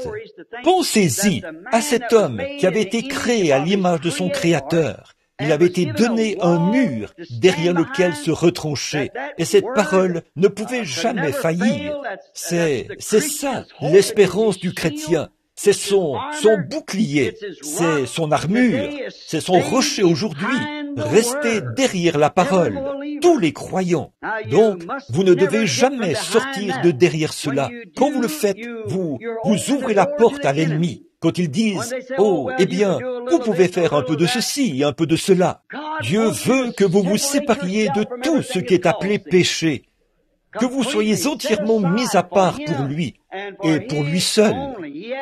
Pensez-y à cet homme qui avait été créé à l'image de son Créateur. Il avait été donné un mur derrière lequel se retrancher, et cette parole ne pouvait jamais faillir. C'est ça, l'espérance du chrétien. C'est son bouclier, c'est son armure, c'est son rocher aujourd'hui. Restez derrière la parole, tous les croyants. Donc, vous ne devez jamais sortir de derrière cela. Quand vous le faites, vous ouvrez la porte à l'ennemi. Quand ils disent, « Oh, eh bien, vous pouvez faire un peu de ceci, un peu de cela. » Dieu veut que vous vous sépariez de tout ce qui est appelé péché, que vous soyez entièrement mis à part pour lui et pour lui seul.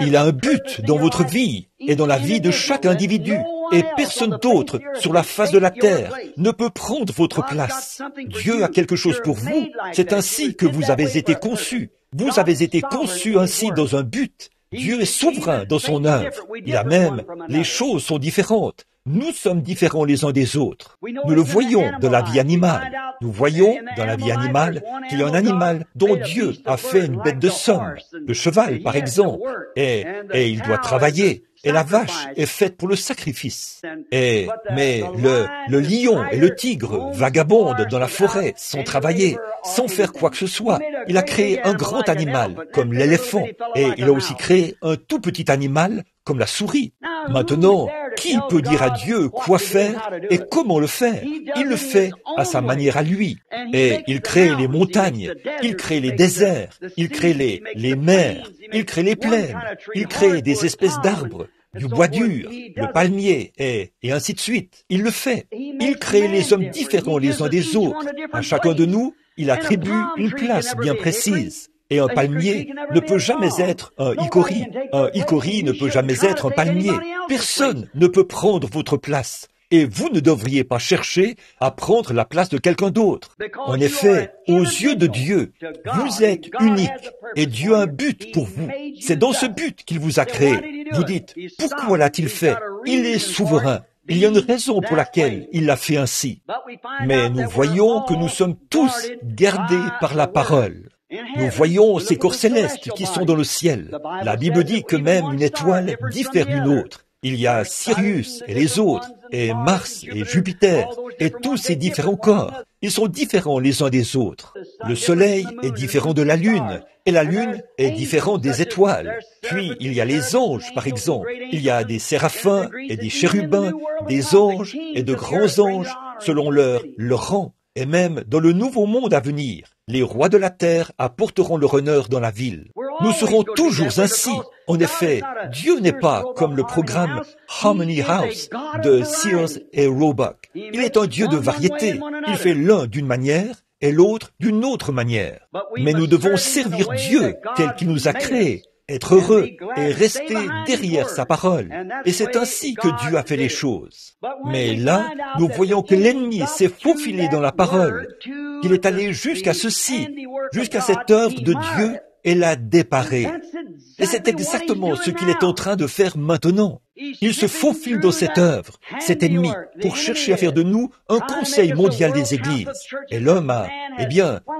Il a un but dans votre vie et dans la vie de chaque individu, et personne d'autre sur la face de la terre ne peut prendre votre place. Dieu a quelque chose pour vous. C'est ainsi que vous avez été conçus. Vous avez été conçus ainsi dans un but. Dieu est souverain dans son œuvre. Il a même, les choses sont différentes. Nous sommes différents les uns des autres. Nous le voyons dans la vie animale. Nous voyons dans la vie animale qu'il y a un animal dont Dieu a fait une bête de somme, le cheval par exemple, et il doit travailler. Et la vache est faite pour le sacrifice. Mais le lion et le tigre vagabondent dans la forêt sans travailler, sans faire quoi que ce soit. Il a créé un grand animal comme l'éléphant, et il a aussi créé un tout petit animal comme la souris. Maintenant, qui peut dire à Dieu quoi faire et comment le faire? Il le fait à sa manière à lui. Et il crée les montagnes, il crée les déserts, il crée les mers, il crée les plaines, il crée des espèces d'arbres, du bois dur, le palmier, et ainsi de suite. Il le fait. Il crée les hommes différents les uns des autres. À chacun de nous, il attribue une place bien précise. Et un palmier ne peut jamais être un icori. Un icori ne peut jamais être un palmier. Personne ne peut prendre votre place. Et vous ne devriez pas chercher à prendre la place de quelqu'un d'autre. En effet, aux yeux de Dieu, vous êtes unique et Dieu a un but pour vous. C'est dans ce but qu'il vous a créé. Vous dites, pourquoi l'a-t-il fait? Il est souverain. Il y a une raison pour laquelle il l'a fait ainsi. Mais nous voyons que nous sommes tous gardés par la parole. Nous voyons ces corps célestes qui sont dans le ciel. La Bible dit que même une étoile diffère d'une autre. Il y a Sirius et les autres, et Mars et Jupiter, et tous ces différents corps. Ils sont différents les uns des autres. Le soleil est différent de la lune, et la lune est différente des étoiles. Puis il y a les anges, par exemple. Il y a des séraphins et des chérubins, des anges et de grands anges, selon leur rang. Et même dans le nouveau monde à venir, les rois de la terre apporteront leur honneur dans la ville. Nous serons toujours ainsi. En effet, Dieu n'est pas comme le programme Harmony House de Sears et Roebuck. Il est un Dieu de variété. Il fait l'un d'une manière et l'autre d'une autre manière. Mais nous devons servir Dieu tel qu'il nous a créés, être heureux et rester derrière sa parole. Et c'est ainsi que Dieu a fait les choses. Mais là, nous voyons que l'ennemi s'est faufilé dans la parole, qu'il est allé jusqu'à ceci, jusqu'à cette œuvre de Dieu, et l'a déparée. Et c'est exactement ce qu'il est en train de faire maintenant. Il se faufile dans cette œuvre, cet ennemi, pour chercher à faire de nous un conseil mondial des églises. Et l'homme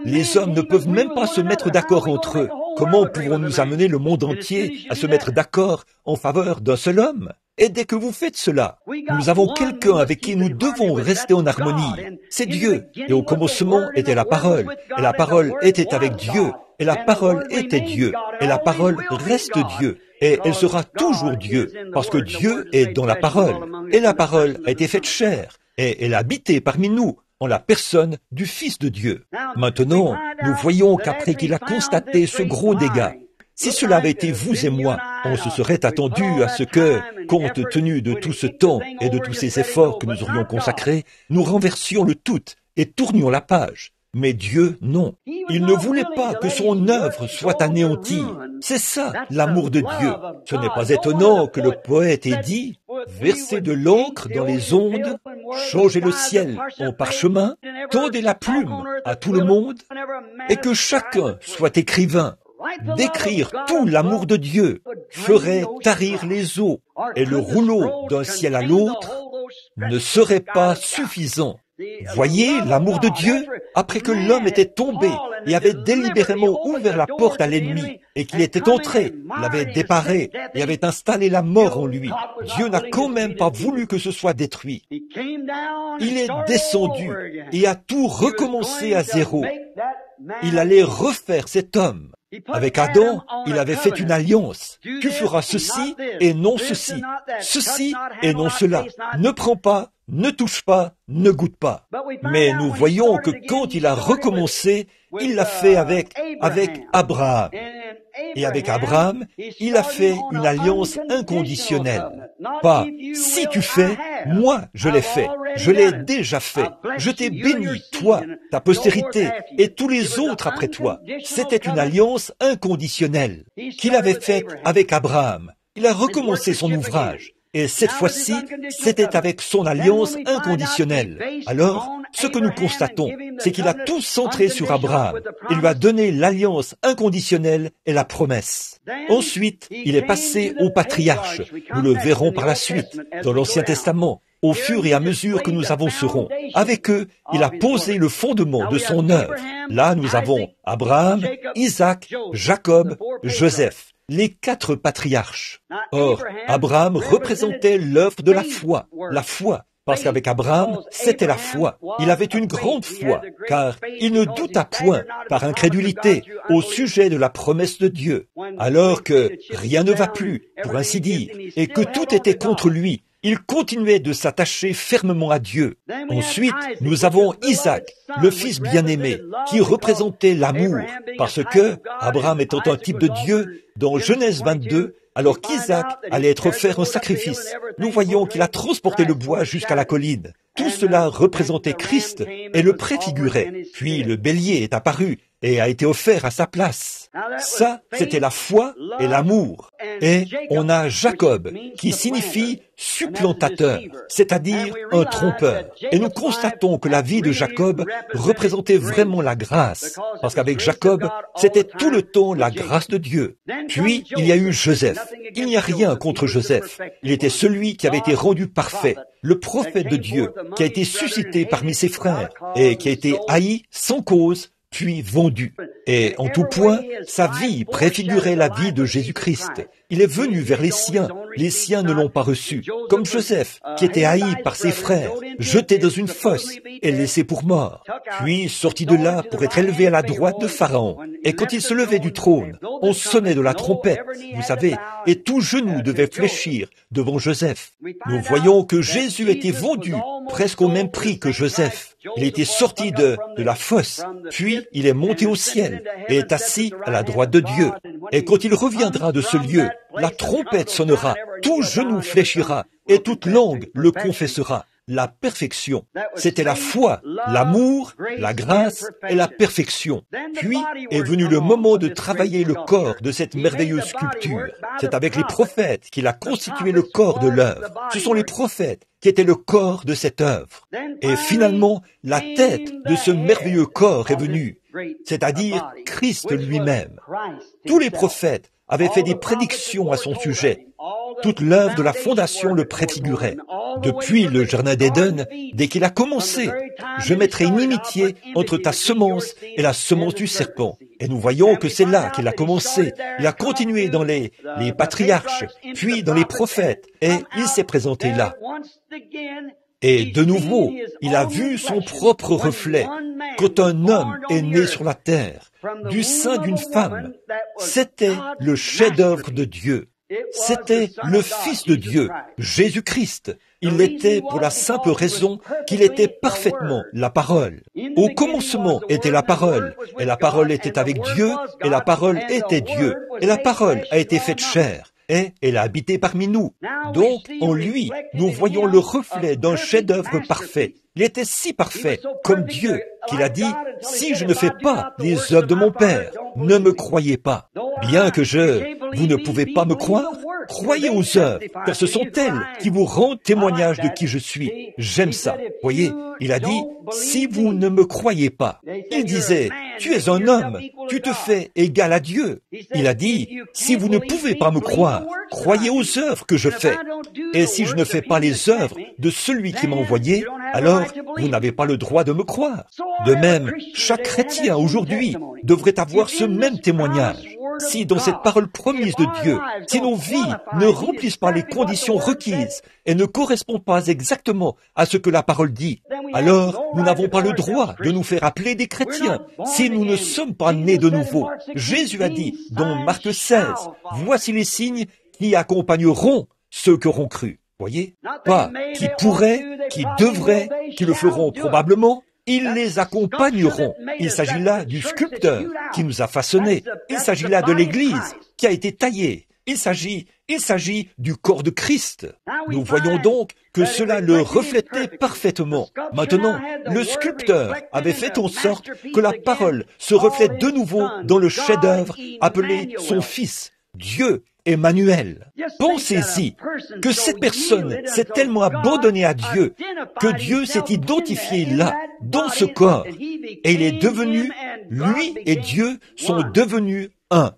les hommes ne peuvent même pas se mettre d'accord entre eux. Comment pourrons-nous amener le monde entier à se mettre d'accord en faveur d'un seul homme? Et dès que vous faites cela, nous avons quelqu'un avec qui nous devons rester en harmonie. C'est Dieu. Et au commencement était la parole. Et la parole était avec Dieu. Et la parole était Dieu. Et la parole reste Dieu. Et elle sera toujours Dieu. Parce que Dieu est dans la parole. Et la parole a été faite chair. Et elle a habité parmi nous, en la personne du Fils de Dieu. Maintenant, nous voyons qu'après qu'il a constaté ce gros dégât, si cela avait été vous et moi, on se serait attendu à ce que, compte tenu de tout ce temps et de tous ces efforts que nous aurions consacrés, nous renversions le tout et tournions la page. Mais Dieu, non. Il ne voulait pas que son œuvre soit anéantie. C'est ça, l'amour de Dieu. Ce n'est pas étonnant que le poète ait dit « Versez de l'encre dans les ondes, changez le ciel en parchemin, tendez la plume à tout le monde, et que chacun soit écrivain. D'écrire tout l'amour de Dieu ferait tarir les eaux, et le rouleau d'un ciel à l'autre ne serait pas suffisant. » Voyez l'amour de Dieu, après que l'homme était tombé et avait délibérément ouvert la porte à l'ennemi, et qu'il était entré, l'avait déparé et avait installé la mort en lui. Dieu n'a quand même pas voulu que ce soit détruit. Il est descendu et a tout recommencé à zéro. Il allait refaire cet homme. Avec Adam, il avait fait une alliance. Tu feras ceci et non ceci, ceci et non cela. Ne prends pas, ne touche pas, ne goûte pas. Mais nous voyons que quand il a recommencé, il l'a fait avec Abraham. Et avec Abraham, il a fait une alliance inconditionnelle. Pas « si tu fais, moi je l'ai fait, je l'ai déjà fait, je t'ai béni, toi, ta postérité et tous les autres après toi. » C'était une alliance inconditionnelle qu'il avait faite avec Abraham. Il a recommencé son ouvrage. Et cette fois-ci, c'était avec son alliance inconditionnelle. Alors, ce que nous constatons, c'est qu'il a tout centré sur Abraham. Il lui a donné l'alliance inconditionnelle et la promesse. Ensuite, il est passé aux patriarches. Nous le verrons par la suite, dans l'Ancien Testament, au fur et à mesure que nous avancerons. Avec eux, il a posé le fondement de son œuvre. Là, nous avons Abraham, Isaac, Jacob, Joseph. Les 4 patriarches. Or, Abraham représentait l'œuvre de la foi, parce qu'avec Abraham, c'était la foi. Il avait une grande foi, car il ne douta point, par incrédulité, au sujet de la promesse de Dieu, alors que rien ne va plus, pour ainsi dire, et que tout était contre lui. Il continuait de s'attacher fermement à Dieu. Ensuite, nous avons Isaac, le fils bien-aimé, qui représentait l'amour, parce que, Abraham étant un type de Dieu, dans Genèse 22, alors qu'Isaac allait être offert en sacrifice, nous voyons qu'il a transporté le bois jusqu'à la colline. Tout cela représentait Christ et le préfigurait. Puis le bélier est apparu et a été offert à sa place. Ça, c'était la foi et l'amour. Et on a Jacob, qui signifie supplantateur, c'est-à-dire un trompeur. Et nous constatons que la vie de Jacob représentait vraiment la grâce, parce qu'avec Jacob, c'était tout le temps la grâce de Dieu. Puis, il y a eu Joseph. Il n'y a rien contre Joseph. Il était celui qui avait été rendu parfait, le prophète de Dieu, qui a été suscité parmi ses frères et qui a été haï sans cause, puis vendu. Et en tout point, sa vie préfigurait la vie de Jésus-Christ. Il est venu vers les siens ne l'ont pas reçu. Comme Joseph, qui était haï par ses frères, jeté dans une fosse et laissé pour mort. Puis sorti de là pour être élevé à la droite de Pharaon. Et quand il se levait du trône, on sonnait de la trompette, vous savez, et tout genou devait fléchir devant Joseph. Nous voyons que Jésus était vendu presque au même prix que Joseph. Il était sorti de la fosse, puis il est monté au ciel et est assis à la droite de Dieu. Et quand il reviendra de ce lieu, la trompette sonnera, tout genou fléchira et toute langue le confessera. la perfection. C'était la foi, l'amour, la grâce et la perfection. Puis est venu le moment de travailler le corps de cette merveilleuse sculpture. C'est avec les prophètes qu'il a constitué le corps de l'œuvre. Ce sont les prophètes qui étaient le corps de cette œuvre. Et finalement, la tête de ce merveilleux corps est venue, c'est-à-dire Christ lui-même. Tous les prophètes avaient fait des prédictions à son sujet. Toute l'œuvre de la fondation le préfigurait. Depuis le Jardin d'Éden, dès qu'il a commencé, je mettrai une inimitié entre ta semence et la semence du serpent. Et nous voyons que c'est là qu'il a commencé. Il a continué dans les patriarches, puis dans les prophètes, et il s'est présenté là. Et de nouveau, il a vu son propre reflet quand un homme est né sur la terre, du sein d'une femme. C'était le chef-d'œuvre de Dieu. C'était le Fils de Dieu, Jésus-Christ. Il l'était pour la simple raison qu'il était parfaitement la parole. Au commencement était la parole, et la parole était avec Dieu, et la parole était Dieu, et la parole a été faite chair, et elle a habité parmi nous. Donc, en lui, nous voyons le reflet d'un chef-d'œuvre parfait. Il était si parfait, comme Dieu, qu'il a dit, « Si je ne fais pas les œuvres de mon Père, ne me croyez pas. » Bien que vous ne pouvez pas me croire, croyez aux œuvres, car ce sont elles qui vous rendent témoignage de qui je suis. J'aime ça. Voyez, il a dit, « Si vous ne me croyez pas. » Il disait, « Tu es un homme, tu te fais égal à Dieu. » Il a dit, « Si vous ne pouvez pas me croire, croyez aux œuvres que je fais. Et si je ne fais pas les œuvres de celui qui m'a envoyé, alors vous n'avez pas le droit de me croire. » De même, chaque chrétien aujourd'hui devrait avoir ce même témoignage. Si dans cette parole promise de Dieu, si nos vies ne remplissent pas les conditions requises et ne correspondent pas exactement à ce que la parole dit, alors nous n'avons pas le droit de nous faire appeler des chrétiens si nous ne sommes pas nés de nouveau. Jésus a dit dans Marc 16, « Voici les signes qui accompagneront ceux qui auront cru. » Voyez? Pas qui pourraient, qui devraient, qui le feront probablement. Ils les accompagneront. Il s'agit là du sculpteur qui nous a façonnés. Il s'agit là de l'Église qui a été taillée. Il s'agit du corps de Christ. Nous voyons donc que cela le reflétait parfaitement. Maintenant, le sculpteur avait fait en sorte que la parole se reflète de nouveau dans le chef-d'œuvre appelé son Fils, Dieu Emmanuel. Pensez-y que cette personne s'est tellement abandonnée à Dieu que Dieu s'est identifié là, dans ce corps, et il est devenu, lui et Dieu sont devenus un.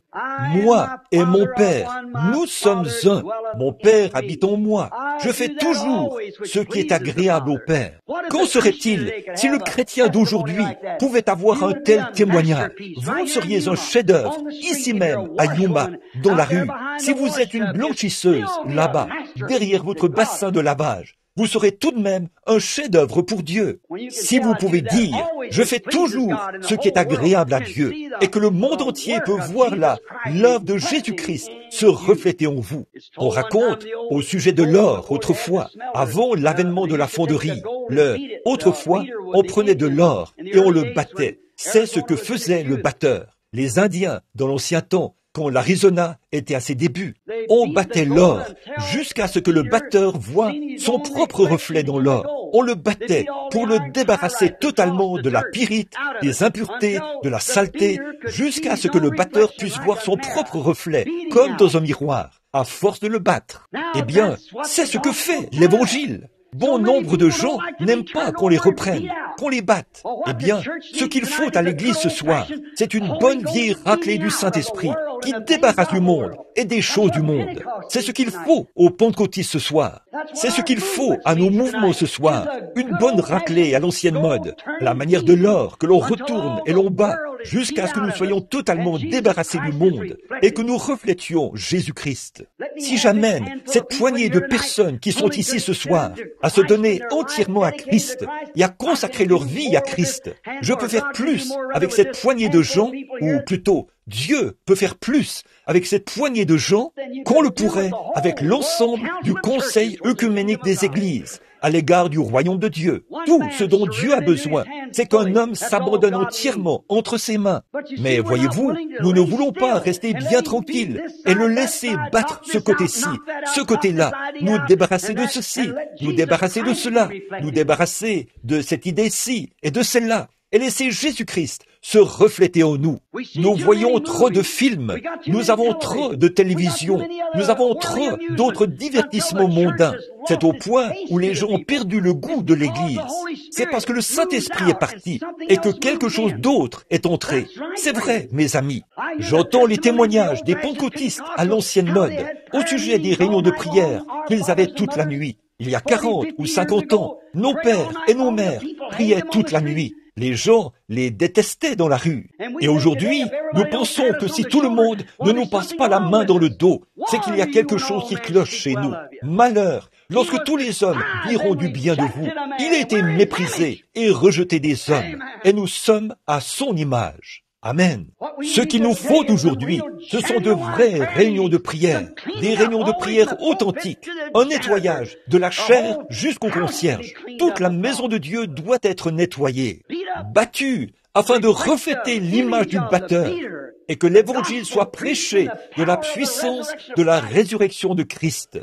Moi et mon Père, nous sommes un. Mon Père habite en moi. Je fais toujours ce qui est agréable au Père. Qu'en serait-il si le chrétien d'aujourd'hui pouvait avoir un tel témoignage? Vous seriez un chef-d'œuvre, ici même, à Yuma, dans la rue. Si vous êtes une blanchisseuse, là-bas, derrière votre bassin de lavage, vous serez tout de même un chef-d'œuvre pour Dieu. Si vous pouvez dire, je fais toujours ce qui est agréable à Dieu, et que le monde entier peut voir là l'œuvre de Jésus-Christ se refléter en vous. On raconte au sujet de l'or autrefois, avant l'avènement de la fonderie. Autrefois, on prenait de l'or et on le battait. C'est ce que faisait le batteur. Les Indiens, dans l'ancien temps, quand l'Arizona était à ses débuts, on battait l'or jusqu'à ce que le batteur voie son propre reflet dans l'or. On le battait pour le débarrasser totalement de la pyrite, des impuretés, de la saleté, jusqu'à ce que le batteur puisse voir son propre reflet, comme dans un miroir, à force de le battre. Eh bien, c'est ce que fait l'Évangile. Bon nombre de gens n'aiment pas qu'on les reprenne, qu'on les batte. Eh bien, ce qu'il faut à l'Église ce soir, c'est une bonne vieille raclée du Saint-Esprit qui débarrasse du monde et des choses du monde. C'est ce qu'il faut aux pentecôtistes ce soir. C'est ce qu'il faut à nos mouvements ce soir. Une bonne raclée à l'ancienne mode, à la manière de l'or que l'on retourne et l'on bat jusqu'à ce que nous soyons totalement débarrassés du monde et que nous reflétions Jésus-Christ. Si j'amène cette poignée de personnes qui sont ici ce soir à se donner entièrement à Christ et à consacrer leur vie à Christ, je peux faire plus avec cette poignée de gens, ou plutôt, Dieu peut faire plus avec cette poignée de gens qu'on le pourrait avec l'ensemble du conseil œcuménique des églises à l'égard du royaume de Dieu. Tout ce dont Dieu a besoin, c'est qu'un homme s'abandonne entièrement entre ses mains. Mais voyez-vous, nous ne voulons pas rester bien tranquilles et le laisser battre ce côté-ci, ce côté-là, nous débarrasser de ceci, nous débarrasser de cela, nous débarrasser de cette idée-ci et de celle-là, et laisser Jésus-Christ se refléter en nous. Nous voyons trop de films, nous avons trop de télévision, nous avons trop d'autres divertissements mondains. C'est au point où les gens ont perdu le goût de l'Église. C'est parce que le Saint-Esprit est parti et que quelque chose d'autre est entré. C'est vrai, mes amis. J'entends les témoignages des pentecôtistes à l'ancienne mode au sujet des réunions de prière qu'ils avaient toute la nuit. Il y a 40 ou 50 ans, nos pères et nos mères priaient toute la nuit. Les gens les détestaient dans la rue. Et aujourd'hui, nous pensons que si tout le monde ne nous passe pas la main dans le dos, c'est qu'il y a quelque chose qui cloche chez nous. Malheur, lorsque tous les hommes diront du bien de vous. Il a été méprisé et rejeté des hommes, et nous sommes à son image. Amen. Ce qu'il nous faut aujourd'hui, ce sont de vraies réunions de prière, des réunions de prière authentiques, un nettoyage de la chair jusqu'au concierge. Toute la maison de Dieu doit être nettoyée, battue, afin de refléter l'image du batteur, et que l'évangile soit prêché de la puissance de la résurrection de Christ.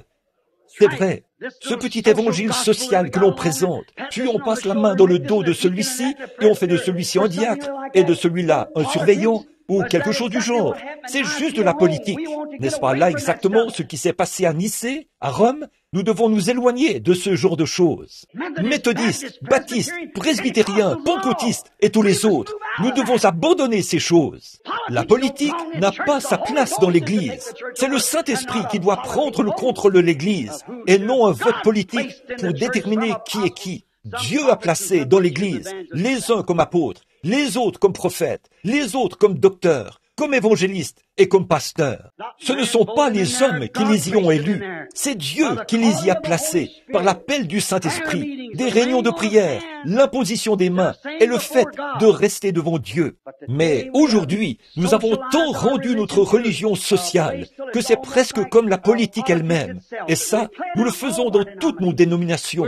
C'est vrai, ce petit évangile social que l'on présente, puis on passe la main dans le dos de celui-ci et on fait de celui-ci un diacre et de celui-là un surveillant ou quelque chose du genre. C'est juste de la politique. N'est-ce pas là exactement ce qui s'est passé à Nicée, à Rome? Nous devons nous éloigner de ce genre de choses. Méthodistes, baptistes, presbytériens, pentecôtistes et tous les autres, nous devons abandonner ces choses. La politique n'a pas sa place dans l'Église. C'est le Saint-Esprit qui doit prendre le contrôle de l'Église et non un vote politique pour déterminer qui est qui. Dieu a placé dans l'Église les uns comme apôtres, les autres comme prophètes, les autres comme docteurs, comme évangélistes et comme pasteurs. Ce ne sont pas les hommes qui les y ont élus, c'est Dieu qui les y a placés par l'appel du Saint-Esprit, des réunions de prière, l'imposition des mains et le fait de rester devant Dieu. Mais aujourd'hui, nous avons tant rendu notre religion sociale que c'est presque comme la politique elle-même. Et ça, nous le faisons dans toutes nos dénominations.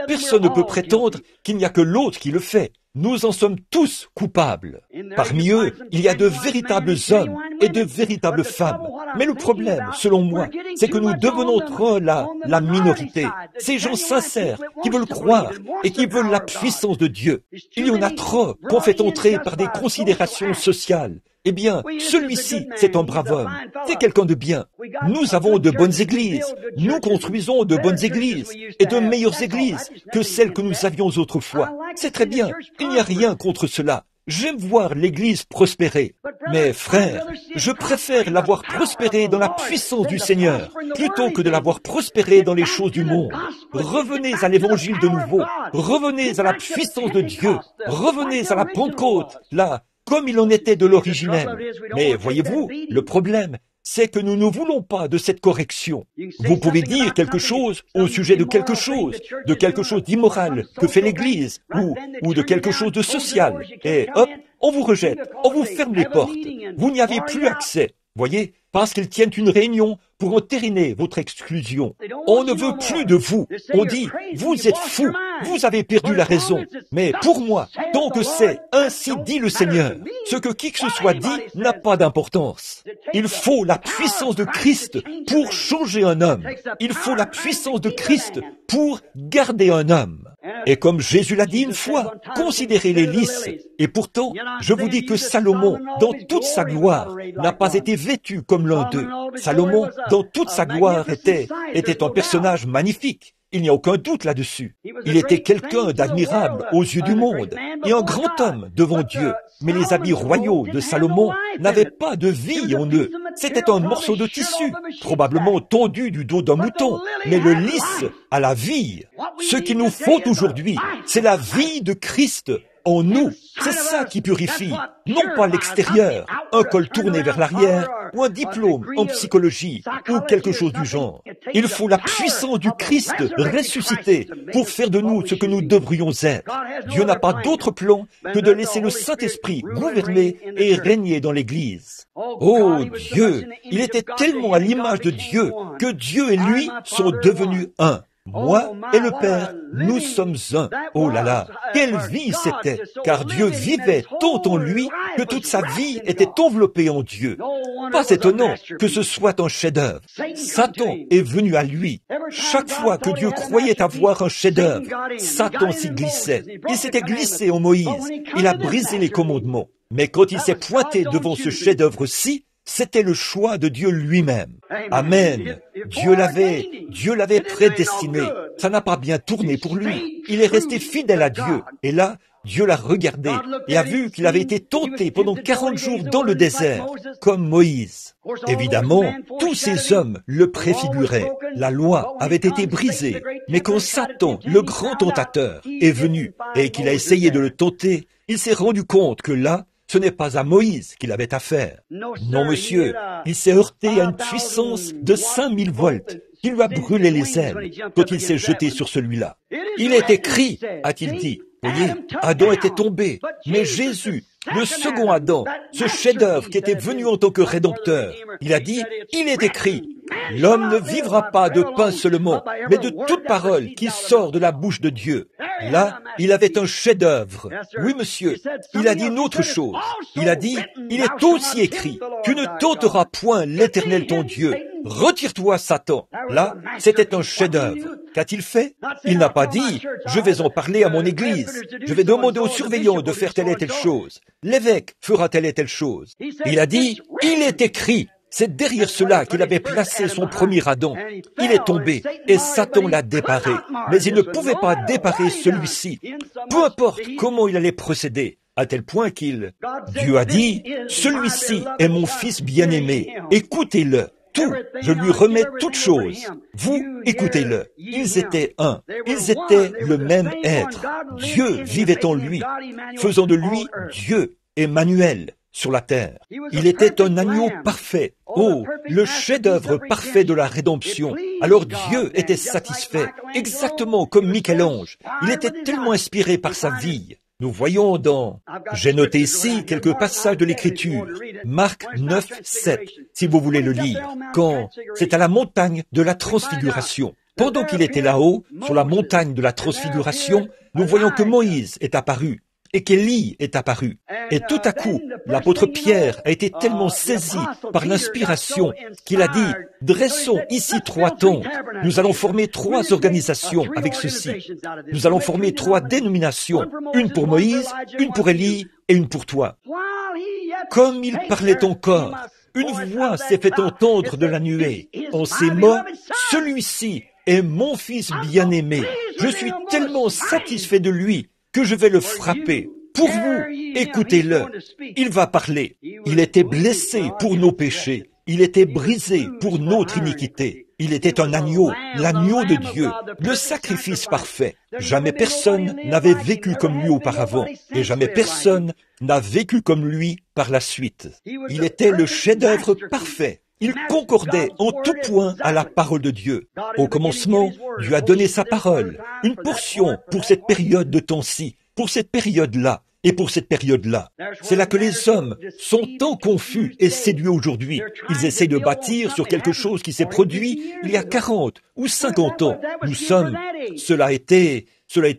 Personne ne peut prétendre qu'il n'y a que l'autre qui le fait. Nous en sommes tous coupables. Parmi eux, il y a de véritables hommes et de véritables femmes. Mais le problème, selon moi, c'est que nous devenons trop la minorité. Ces gens sincères qui veulent croire et qui veulent la puissance de Dieu. Il y en a trop qu'on fait entrer par des considérations sociales. Eh bien, celui-ci, c'est un brave homme. C'est quelqu'un de bien. Nous avons de bonnes églises. Nous construisons de bonnes églises et de meilleures églises que celles que nous avions autrefois. C'est très bien. Il n'y a rien contre cela. J'aime voir l'Église prospérer. Mais frère, je préfère la voir prospérer dans la puissance du Seigneur, plutôt que de la voir prospérer dans les choses du monde. Revenez à l'Évangile de nouveau. Revenez à la puissance de Dieu. Revenez à la Pentecôte, là, comme il en était de l'originel. Mais voyez-vous, le problème, c'est que nous ne voulons pas de cette correction. Vous pouvez dire quelque chose au sujet de quelque chose d'immoral que fait l'Église, ou de quelque chose de social, et hop, on vous rejette, on vous ferme les portes. Vous n'y avez plus accès, voyez, parce qu'ils tiennent une réunion pour entériner votre exclusion. On ne veut plus de vous. On dit, vous êtes fous, vous avez perdu la raison. Mais pour moi, tant que c'est ainsi dit le Seigneur, ce que qui que ce soit dit n'a pas d'importance. Il faut la puissance de Christ pour changer un homme. Il faut la puissance de Christ pour garder un homme. Et comme Jésus l'a dit une fois, considérez les lys. Et pourtant, je vous dis que Salomon, dans toute sa gloire, n'a pas été vêtu comme l'un d'eux. Salomon, dans toute sa gloire, était un personnage magnifique. Il n'y a aucun doute là-dessus. Il était quelqu'un d'admirable aux yeux du monde et un grand homme devant Dieu. Mais les habits royaux de Salomon n'avaient pas de vie en eux. C'était un morceau de tissu, probablement tondu du dos d'un mouton. Mais le lys a la vie. Ce qu'il nous faut aujourd'hui, c'est la vie de Christ en nous. C'est ça qui purifie, non pas l'extérieur, un col tourné vers l'arrière, ou un diplôme en psychologie, ou quelque chose du genre. Il faut la puissance du Christ ressuscité pour faire de nous ce que nous devrions être. Dieu n'a pas d'autre plan que de laisser le Saint-Esprit gouverner et régner dans l'Église. Oh Dieu, il était tellement à l'image de Dieu que Dieu et lui sont devenus un. Moi et le Père, nous sommes un. Oh là là, quelle vie c'était, car Dieu vivait tant en lui que toute sa vie était enveloppée en Dieu. Pas étonnant que ce soit un chef-d'œuvre. Satan est venu à lui. Chaque fois que Dieu croyait avoir un chef-d'œuvre, Satan s'y glissait. Il s'était glissé en Moïse. Il a brisé les commandements. Mais quand il s'est pointé devant ce chef-d'œuvre-ci, c'était le choix de Dieu lui-même. Amen. Dieu l'avait prédestiné. Ça n'a pas bien tourné pour lui. Il est resté fidèle à Dieu. Et là, Dieu l'a regardé et a vu qu'il avait été tenté pendant 40 jours dans le désert, comme Moïse. Évidemment, tous ces hommes le préfiguraient. La loi avait été brisée. Mais quand Satan, le grand tentateur, est venu et qu'il a essayé de le tenter, il s'est rendu compte que là, ce n'est pas à Moïse qu'il avait affaire. Non, monsieur, il s'est heurté à une puissance de 5000 volts qui lui a brûlé les ailes quand il s'est jeté sur celui-là. Il est écrit, a-t-il dit. Voyez, Adam était tombé, mais Jésus, le second Adam, ce chef-d'œuvre qui était venu en tant que rédempteur, il a dit, il est écrit, l'homme ne vivra pas de pain seulement, mais de toute parole qui sort de la bouche de Dieu. Là, il avait un chef-d'œuvre. Oui, monsieur, il a dit une autre chose. Il a dit, il est aussi écrit, tu ne tenteras point l'Éternel ton Dieu. Retire-toi, Satan. Là, c'était un chef-d'œuvre. Qu'a-t-il fait? Il n'a pas dit, je vais en parler à mon église. Je vais demander aux surveillants de faire telle et telle chose. L'évêque fera telle et telle chose. Il a dit, il est écrit. C'est derrière cela qu'il avait placé son premier Adam. Il est tombé et Satan l'a déparé. Mais il ne pouvait pas déparer celui-ci. Peu importe comment il allait procéder. À tel point Dieu a dit, celui-ci est mon fils bien-aimé. Écoutez-le. Tout, je lui remets toutes choses. Vous, écoutez-le. Ils étaient un. Ils étaient le même être. Dieu vivait en lui, faisant de lui Dieu, Emmanuel, sur la terre. Il était un agneau parfait. Oh, le chef-d'œuvre parfait de la rédemption. Alors Dieu était satisfait, exactement comme Michel-Ange. Il était tellement inspiré par sa vie. Nous voyons j'ai noté ici quelques passages de l'Écriture. Marc 9, 7, si vous voulez le lire. Quand c'est à la montagne de la transfiguration. Pendant qu'il était là-haut, sur la montagne de la transfiguration, nous voyons que Moïse est apparu et qu'Élie est apparu. Et tout à coup, l'apôtre Pierre a été tellement saisi par l'inspiration qu'il a dit, dressons ici 3 tentes. Nous allons former 3 organisations avec ceci. Nous allons former 3 dénominations, une pour Moïse, une pour Élie et une pour toi. Comme il parlait encore, une voix s'est fait entendre de la nuée. En ces mots, celui-ci est mon fils bien-aimé. Je suis tellement satisfait de lui que je vais le frapper. Pour vous, écoutez-le. Il va parler. Il était blessé pour nos péchés. Il était brisé pour notre iniquité. Il était un agneau, l'agneau de Dieu, le sacrifice parfait. Jamais personne n'avait vécu comme lui auparavant, et jamais personne n'a vécu comme lui par la suite. Il était le chef-d'œuvre parfait. Il concordait en tout point à la parole de Dieu. Au commencement, Dieu a donné sa parole, une portion pour cette période de temps-ci, pour cette période-là et pour cette période-là. C'est là que les hommes sont tant confus et séduits aujourd'hui. Ils essayent de bâtir sur quelque chose qui s'est produit il y a 40 ou 50 ans. Cela a été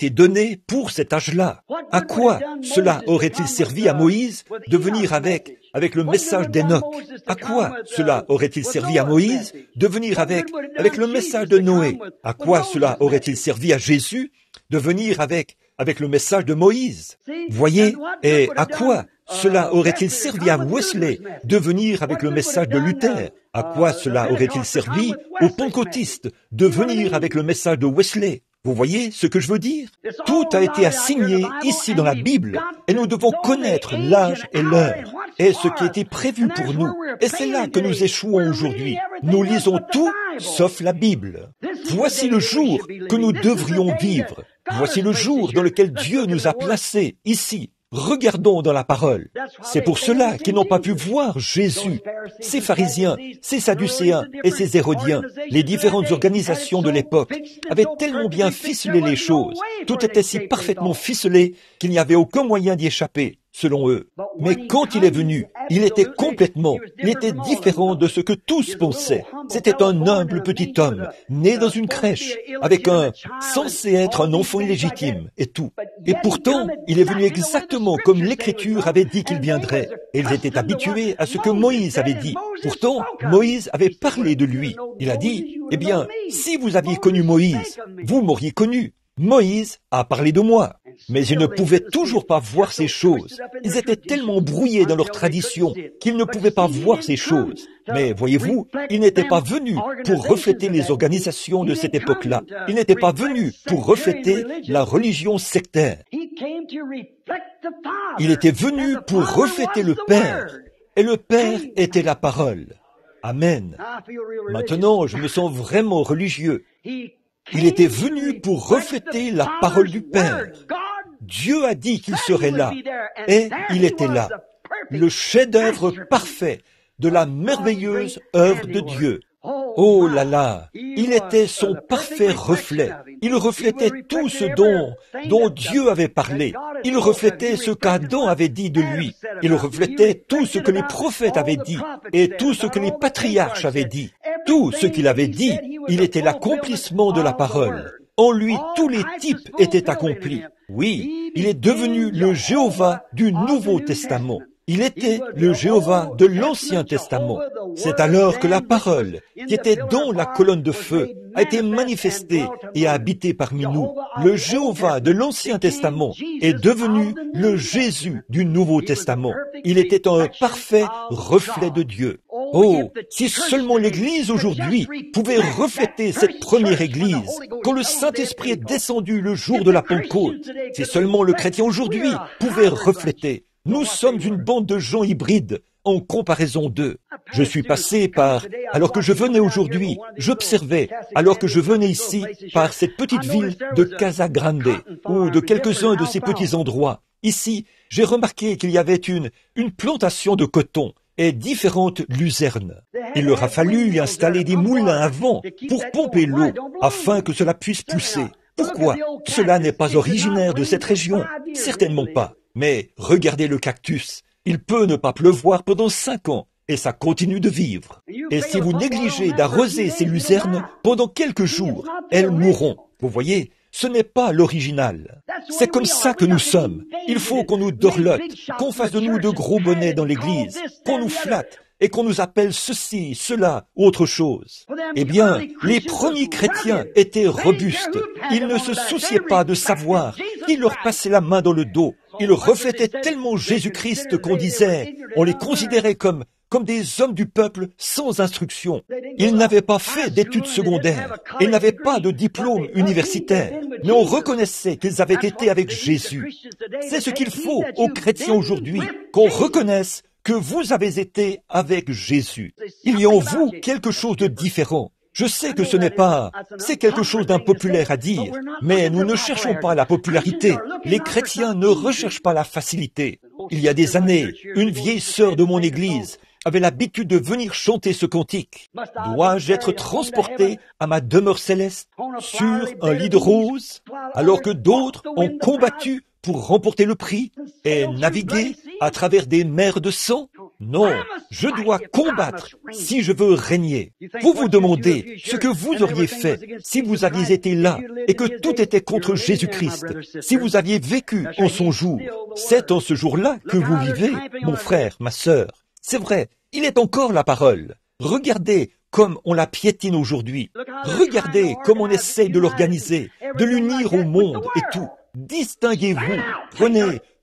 donné pour cet âge-là. À quoi cela aurait-il servi à Moïse de venir avec le message d'Enoch? À quoi cela aurait-il servi à Moïse de venir avec le message de Noé? À quoi cela aurait-il servi à Jésus de venir avec le message de Moïse? Voyez, et à quoi cela aurait-il servi à Wesley de venir avec le message de Luther? À quoi cela aurait-il servi aux pentecôtistes de venir avec le message de Wesley? Vous voyez ce que je veux dire? Tout a été assigné ici dans la Bible, et nous devons connaître l'âge et l'heure, et ce qui était prévu pour nous. Et c'est là que nous échouons aujourd'hui. Nous lisons tout, sauf la Bible. Voici le jour que nous devrions vivre. Voici le jour dans lequel Dieu nous a placés, ici. Regardons dans la parole. C'est pour cela qu'ils n'ont pas pu voir Jésus. Ces pharisiens, ces sadducéens et ces hérodiens, les différentes organisations de l'époque, avaient tellement bien ficelé les choses. Tout était si parfaitement ficelé qu'il n'y avait aucun moyen d'y échapper, selon eux. Mais quand il est venu, il était différent de ce que tous pensaient. C'était un humble petit homme, né dans une crèche, avec censé être un enfant illégitime, et tout. Et pourtant, il est venu exactement comme l'Écriture avait dit qu'il viendrait. Et ils étaient habitués à ce que Moïse avait dit. Pourtant, Moïse avait parlé de lui. Il a dit, eh bien, si vous aviez connu Moïse, vous m'auriez connu. Moïse a parlé de moi, mais ils ne pouvaient toujours pas voir ces choses. Ils étaient tellement brouillés dans leur tradition qu'ils ne pouvaient pas voir ces choses. Mais voyez-vous, il n'était pas venu pour refléter les organisations de cette époque-là. Il n'était pas venu pour refléter la religion sectaire. Il était venu pour refléter le Père, et le Père était la parole. Amen. Maintenant, je me sens vraiment religieux. Il était venu pour refléter la parole du Père. Dieu a dit qu'il serait là, et il était là. Le chef-d'œuvre parfait de la merveilleuse œuvre de Dieu. Oh là là, il était son parfait reflet. Il reflétait tout ce dont Dieu avait parlé. Il reflétait ce qu'Adam avait dit de lui. Il reflétait tout ce que les prophètes avaient dit et tout ce que les patriarches avaient dit. Tout ce qu'il avait dit, il était l'accomplissement de la parole. En lui, tous les types étaient accomplis. Oui, il est devenu le Jéhovah du Nouveau Testament. Il était le Jéhovah de l'Ancien Testament. C'est alors que la parole, qui était dans la colonne de feu, a été manifestée et a habité parmi nous. Le Jéhovah de l'Ancien Testament est devenu le Jésus du Nouveau Testament. Il était un parfait reflet de Dieu. Oh, si seulement l'Église aujourd'hui pouvait refléter cette première Église, quand le Saint-Esprit est descendu le jour de la Pentecôte, si seulement le chrétien aujourd'hui pouvait refléter. Nous sommes une bande de gens hybrides en comparaison d'eux. Je suis passé alors que je venais aujourd'hui, j'observais, alors que je venais ici, par cette petite ville de Casa Grande, ou de quelques-uns de ces petits endroits. Ici, j'ai remarqué qu'il y avait une plantation de coton et différentes luzernes. Il leur a fallu y installer des moulins à vent pour pomper l'eau, afin que cela puisse pousser. Pourquoi? Cela n'est pas originaire de cette région, certainement pas. Mais regardez le cactus, il peut ne pas pleuvoir pendant 5 ans, et ça continue de vivre. Et si vous négligez d'arroser ces luzernes, pendant quelques jours, elles mourront. Vous voyez, ce n'est pas l'original. C'est comme ça que nous sommes. Il faut qu'on nous dorlote, qu'on fasse de nous de gros bonnets dans l'église, qu'on nous flatte, et qu'on nous appelle ceci, cela, autre chose. Eh bien, les premiers chrétiens étaient robustes. Ils ne se souciaient pas de savoir qui leur passait la main dans le dos. Ils reflétaient tellement Jésus-Christ qu'on disait, on les considérait comme des hommes du peuple sans instruction. Ils n'avaient pas fait d'études secondaires, ils n'avaient pas de diplôme universitaire, mais on reconnaissait qu'ils avaient été avec Jésus. C'est ce qu'il faut aux chrétiens aujourd'hui, qu'on reconnaisse que vous avez été avec Jésus. Il y a en vous quelque chose de différent. Je sais que c'est quelque chose d'impopulaire à dire, mais nous ne cherchons pas la popularité. Les chrétiens ne recherchent pas la facilité. Il y a des années, une vieille sœur de mon église avait l'habitude de venir chanter ce cantique. Dois-je être transporté à ma demeure céleste sur un lit de rose, alors que d'autres ont combattu pour remporter le prix et naviguer à travers des mers de sang? Non, je dois combattre si je veux régner. Vous vous demandez ce que vous auriez fait si vous aviez été là et que tout était contre Jésus-Christ, si vous aviez vécu en son jour. C'est en ce jour-là que vous vivez, mon frère, ma sœur. C'est vrai, il est encore la parole. Regardez comme on la piétine aujourd'hui. Regardez comme on essaye de l'organiser, de l'unir au monde et tout. Distinguez-vous,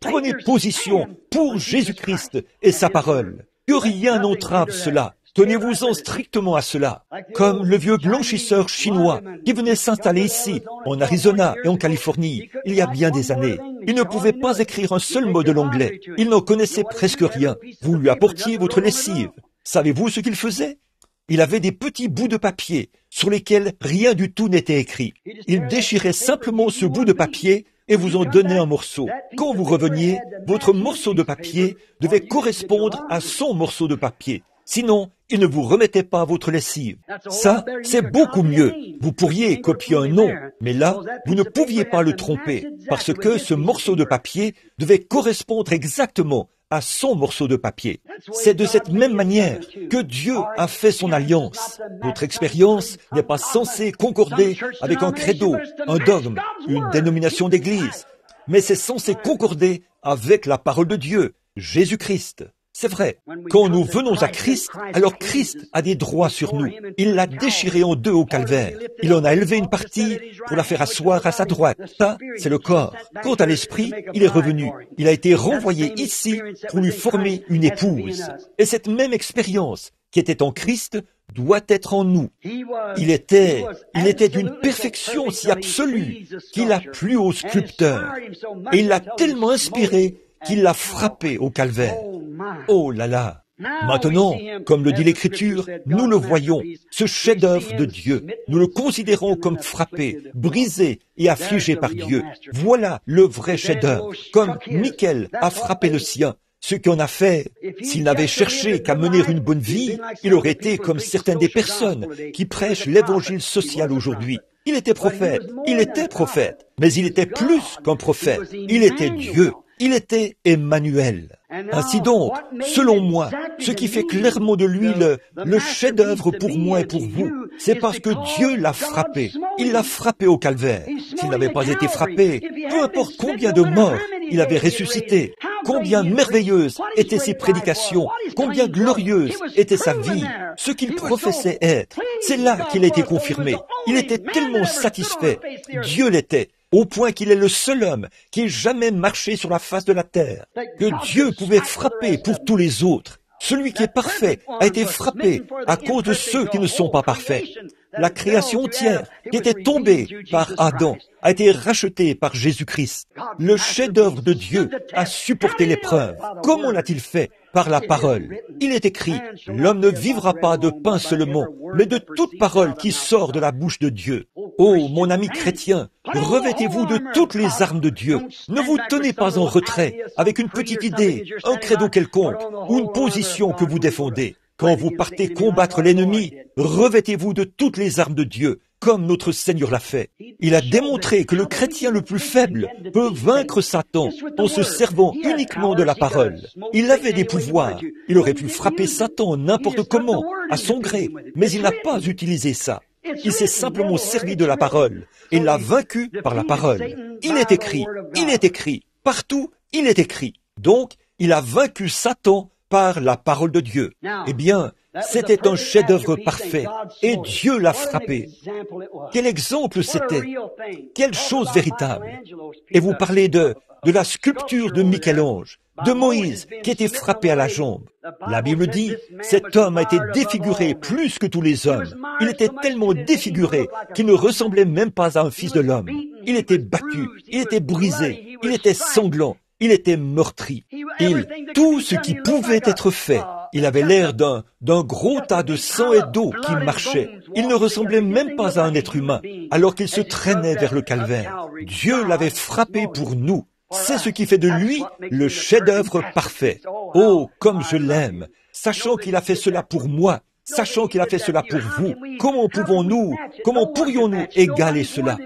prenez position pour Jésus-Christ et sa parole. Que rien n'entrave cela. Tenez-vous-en strictement à cela. Comme le vieux blanchisseur chinois qui venait s'installer ici, en Arizona et en Californie, il y a bien des années. Il ne pouvait pas écrire un seul mot de l'anglais. Il n'en connaissait presque rien. Vous lui apportiez votre lessive. Savez-vous ce qu'il faisait? Il avait des petits bouts de papier sur lesquels rien du tout n'était écrit. Il déchirait simplement ce bout de papier et vous en donnait un morceau. Quand vous reveniez, votre morceau de papier devait correspondre à son morceau de papier. Sinon, il ne vous remettait pas votre lessive. Ça, c'est beaucoup mieux. Vous pourriez copier un nom, mais là, vous ne pouviez pas le tromper, parce que ce morceau de papier devait correspondre exactement à son morceau de papier. C'est de cette même manière que Dieu a fait son alliance. Notre expérience n'est pas censée concorder avec un credo, un dogme, une dénomination d'église, mais c'est censé concorder avec la parole de Dieu, Jésus-Christ. C'est vrai, quand nous venons à Christ, alors Christ a des droits sur nous. Il l'a déchiré en deux au calvaire. Il en a élevé une partie pour la faire asseoir à sa droite. Ça, c'est le corps. Quant à l'esprit, il est revenu. Il a été renvoyé ici pour lui former une épouse. Et cette même expérience qui était en Christ doit être en nous. Il était d'une perfection si absolue qu'il a plu au sculpteur. Et il l'a tellement inspiré qu'il l'a frappé au calvaire. Oh là là! Maintenant, comme le dit l'Écriture, nous le voyons, ce chef-d'œuvre de Dieu. Nous le considérons comme frappé, brisé et affligé par Dieu. Voilà le vrai chef-d'œuvre, comme Michel a frappé le sien. Ce qu'on a fait, s'il n'avait cherché qu'à mener une bonne vie, il aurait été comme certaines des personnes qui prêchent l'évangile social aujourd'hui. Il était prophète, mais il était plus qu'un prophète, il était Dieu. Il était Emmanuel. Ainsi donc, selon moi, ce qui fait clairement de lui le chef-d'œuvre pour moi et pour vous, c'est parce que Dieu l'a frappé. Il l'a frappé au calvaire. S'il n'avait pas été frappé, peu importe combien de morts il avait ressuscité, combien merveilleuses étaient ses prédications, combien glorieuse était sa vie, ce qu'il professait être, c'est là qu'il a été confirmé. Il était tellement satisfait. Dieu l'était. Au point qu'il est le seul homme qui ait jamais marché sur la face de la terre, que Dieu pouvait frapper pour tous les autres. Celui qui est parfait a été frappé à cause de ceux qui ne sont pas parfaits. La création entière qui était tombée par Adam a été rachetée par Jésus-Christ. Le chef-d'œuvre de Dieu a supporté l'épreuve. Comment l'a-t-il fait? Par la parole. Il est écrit, l'homme ne vivra pas de pain seulement, mais de toute parole qui sort de la bouche de Dieu. Oh, mon ami chrétien, revêtez-vous de toutes les armes de Dieu. Ne vous tenez pas en retrait avec une petite idée, un credo quelconque ou une position que vous défendez. Quand vous partez combattre l'ennemi, revêtez-vous de toutes les armes de Dieu, comme notre Seigneur l'a fait. Il a démontré que le chrétien le plus faible peut vaincre Satan en se servant uniquement de la parole. Il avait des pouvoirs. Il aurait pu frapper Satan n'importe comment, à son gré, mais il n'a pas utilisé ça. Il s'est simplement servi de la parole et l'a vaincu par la parole. Il est écrit, partout il est écrit. Donc, il a vaincu Satan par la parole de Dieu. Eh bien, c'était un chef-d'œuvre parfait et Dieu l'a frappé. Quel exemple c'était! Quelle chose véritable! Et vous parlez de la sculpture de Michel-Ange, de Moïse qui était frappé à la jambe. La Bible dit, cet homme a été défiguré plus que tous les hommes. Il était tellement défiguré qu'il ne ressemblait même pas à un fils de l'homme. Il était battu, il était brisé, il était sanglant, il était meurtri. Tout ce qui pouvait être fait, il avait l'air d'un gros tas de sang et d'eau qui marchait. Il ne ressemblait même pas à un être humain, alors qu'il se traînait vers le calvaire. Dieu l'avait frappé pour nous. C'est ce qui fait de lui le chef-d'œuvre parfait. Oh, comme je l'aime, sachant qu'il a fait cela pour moi, sachant qu'il a fait cela pour vous. Comment pourrions-nous égaler cela?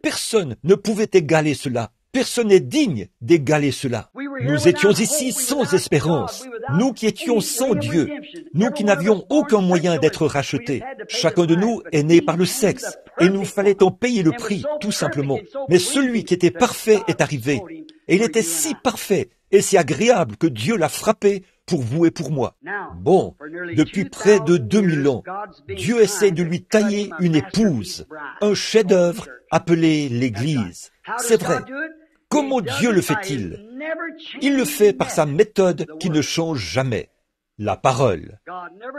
Personne ne pouvait égaler cela. Personne n'est digne d'égaler cela. Nous étions ici sans espérance, nous qui étions sans Dieu, nous qui n'avions aucun moyen d'être rachetés. Chacun de nous est né par le sexe, et il nous fallait en payer le prix, tout simplement. Mais celui qui était parfait est arrivé, et il était si parfait et si agréable que Dieu l'a frappé pour vous et pour moi. Bon, depuis près de 2000 ans, Dieu essaie de lui tailler une épouse, un chef-d'œuvre appelé l'Église. C'est vrai. Comment Dieu le fait-il? Il le fait par sa méthode qui ne change jamais, la parole.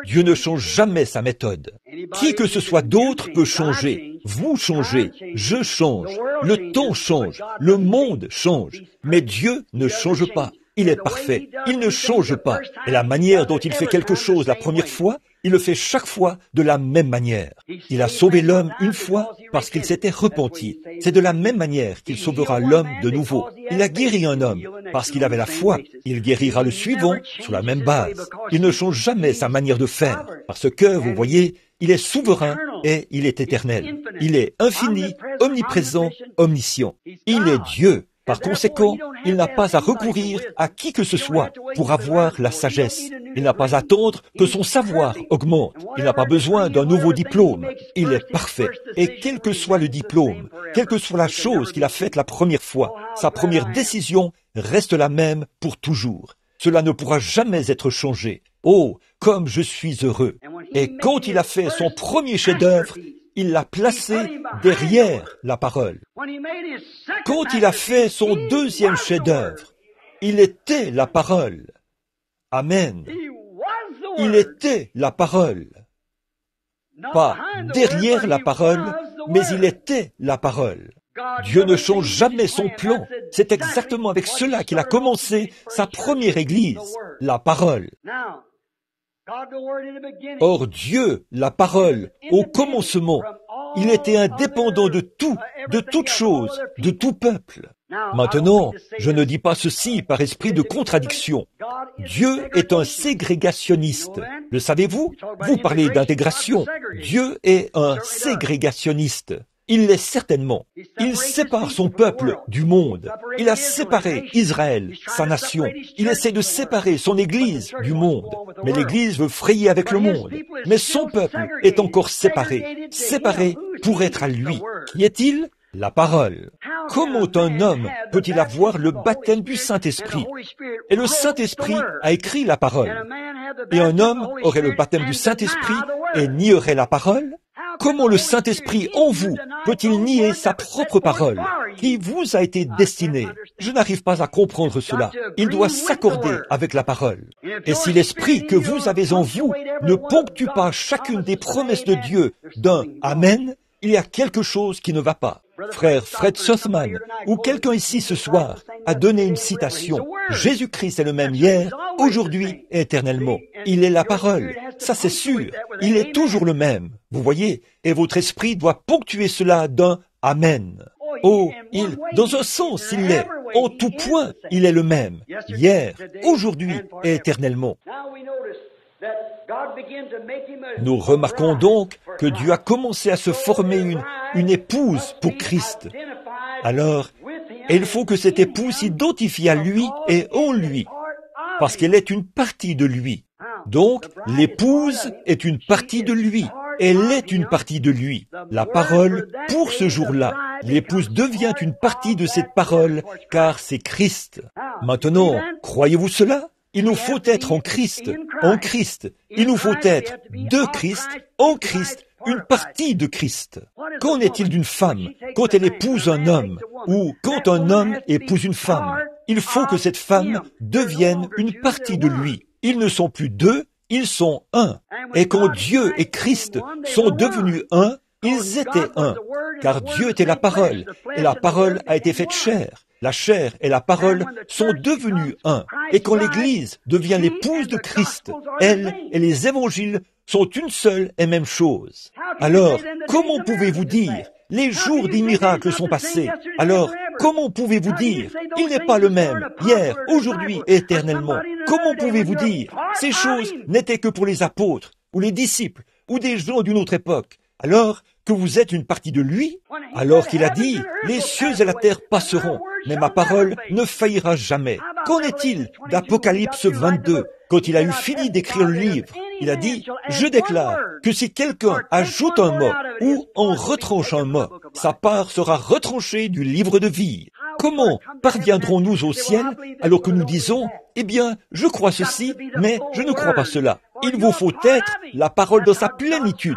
Dieu ne change jamais sa méthode. Qui que ce soit d'autre peut changer. Vous changez, je change, le temps change, le monde change, mais Dieu ne change pas. Il est parfait, il ne change pas. Et la manière dont il fait quelque chose la première fois, il le fait chaque fois de la même manière. Il a sauvé l'homme une fois parce qu'il s'était repenti. C'est de la même manière qu'il sauvera l'homme de nouveau. Il a guéri un homme parce qu'il avait la foi. Il guérira le suivant sur la même base. Il ne change jamais sa manière de faire parce que, vous voyez, il est souverain et il est éternel. Il est infini, omniprésent, omniscient. Il est Dieu. Par conséquent, il n'a pas à recourir à qui que ce soit pour avoir la sagesse. Il n'a pas à attendre que son savoir augmente. Il n'a pas besoin d'un nouveau diplôme. Il est parfait. Et quel que soit le diplôme, quelle que soit la chose qu'il a faite la première fois, sa première décision reste la même pour toujours. Cela ne pourra jamais être changé. Oh, comme je suis heureux. Et quand il a fait son premier chef-d'œuvre, il l'a placé derrière la parole. Quand il a fait son deuxième chef-d'œuvre, il était la parole. Amen. Il était la parole. Pas derrière la parole, mais il était la parole. Dieu ne change jamais son plan. C'est exactement avec cela qu'il a commencé sa première église, la parole. Or Dieu, la parole, au commencement, il était indépendant de tout, de toute chose, de tout peuple. Maintenant, je ne dis pas ceci par esprit de contradiction. Dieu est un ségrégationniste. Le savez-vous? Vous parlez d'intégration. Dieu est un ségrégationniste. Il l'est certainement. Il sépare son peuple du monde. Il a séparé Israël, sa nation. Il essaie de séparer son Église du monde. Mais l'Église veut frayer avec le monde. Mais son peuple est encore séparé. Séparé pour être à lui. Qui est-il? La parole. Comment un homme peut-il avoir le baptême du Saint-Esprit? Et le Saint-Esprit a écrit la parole. Et un homme aurait le baptême du Saint-Esprit et nierait la parole? Comment le Saint-Esprit en vous peut-il nier sa propre parole qui vous a été destinée? Je n'arrive pas à comprendre cela. Il doit s'accorder avec la parole. Et si l'Esprit que vous avez en vous ne ponctue pas chacune des promesses de Dieu d'un Amen, il y a quelque chose qui ne va pas. Frère Fred Sothman, ou quelqu'un ici ce soir, a donné une citation. Jésus-Christ est le même hier, aujourd'hui et éternellement. Il est la parole. Ça c'est sûr. Il est toujours le même. Vous voyez? Et votre esprit doit ponctuer cela d'un Amen. Oh, dans un sens, il l'est. En tout point, il est le même. Hier, aujourd'hui et éternellement. Nous remarquons donc que Dieu a commencé à se former une épouse pour Christ. Alors, il faut que cette épouse s'identifie à lui et en lui, parce qu'elle est une partie de lui. Donc, l'épouse est une partie de lui. Elle est une partie de lui. La parole, pour ce jour-là, l'épouse devient une partie de cette parole, car c'est Christ. Maintenant, croyez-vous cela? Il nous faut être en Christ, en Christ. Il nous faut être de Christ, en Christ, une partie de Christ. Qu'en est-il d'une femme quand elle épouse un homme, ou quand un homme épouse une femme? Il faut que cette femme devienne une partie de lui. Ils ne sont plus deux, ils sont un. Et quand Dieu et Christ sont devenus un, ils étaient un. Car Dieu était la parole, et la parole a été faite chair. La chair et la parole sont devenus un. Et quand l'Église devient l'épouse de Christ, elle et les évangiles sont une seule et même chose. Alors, comment pouvez-vous dire, les jours des miracles sont passés? Alors, comment pouvez-vous dire, il n'est pas le même, hier, aujourd'hui et éternellement? Comment pouvez-vous dire, ces choses n'étaient que pour les apôtres, ou les disciples, ou des gens d'une autre époque, alors que vous êtes une partie de lui? Alors qu'il a dit, les cieux et la terre passeront, mais ma parole ne faillira jamais. Qu'en est-il d'Apocalypse 22? Quand il a eu fini d'écrire le livre, il a dit, je déclare que si quelqu'un ajoute un mot ou en retranche un mot, sa part sera retranchée du livre de vie. Comment parviendrons-nous au ciel alors que nous disons, eh bien, je crois ceci, mais je ne crois pas cela? Il vous faut être la parole dans sa plénitude,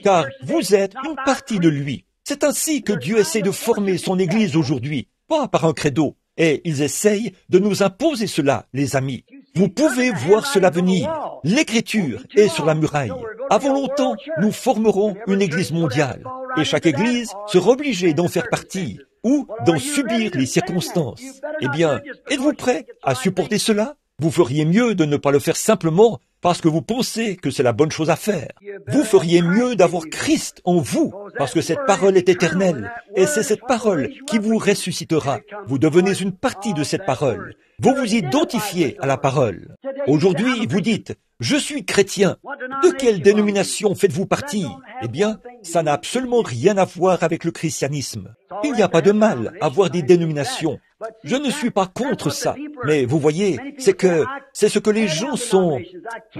car vous êtes une partie de lui. C'est ainsi que Dieu essaie de former son Église aujourd'hui, pas par un credo. Et ils essayent de nous imposer cela, les amis. Vous pouvez voir cela venir. L'Écriture est sur la muraille. Avant longtemps, nous formerons une Église mondiale. Et chaque Église sera obligée d'en faire partie ou d'en subir les circonstances. Eh bien, êtes-vous prêts à supporter cela? Vous feriez mieux de ne pas le faire simplement parce que vous pensez que c'est la bonne chose à faire. Vous feriez mieux d'avoir Christ en vous, parce que cette parole est éternelle, et c'est cette parole qui vous ressuscitera. Vous devenez une partie de cette parole. Vous vous identifiez à la parole. Aujourd'hui, vous dites, je suis chrétien. De quelle dénomination faites-vous partie? Eh bien, ça n'a absolument rien à voir avec le christianisme. Il n'y a pas de mal à avoir des dénominations. Je ne suis pas contre ça. Mais vous voyez, c'est ce que les gens sont.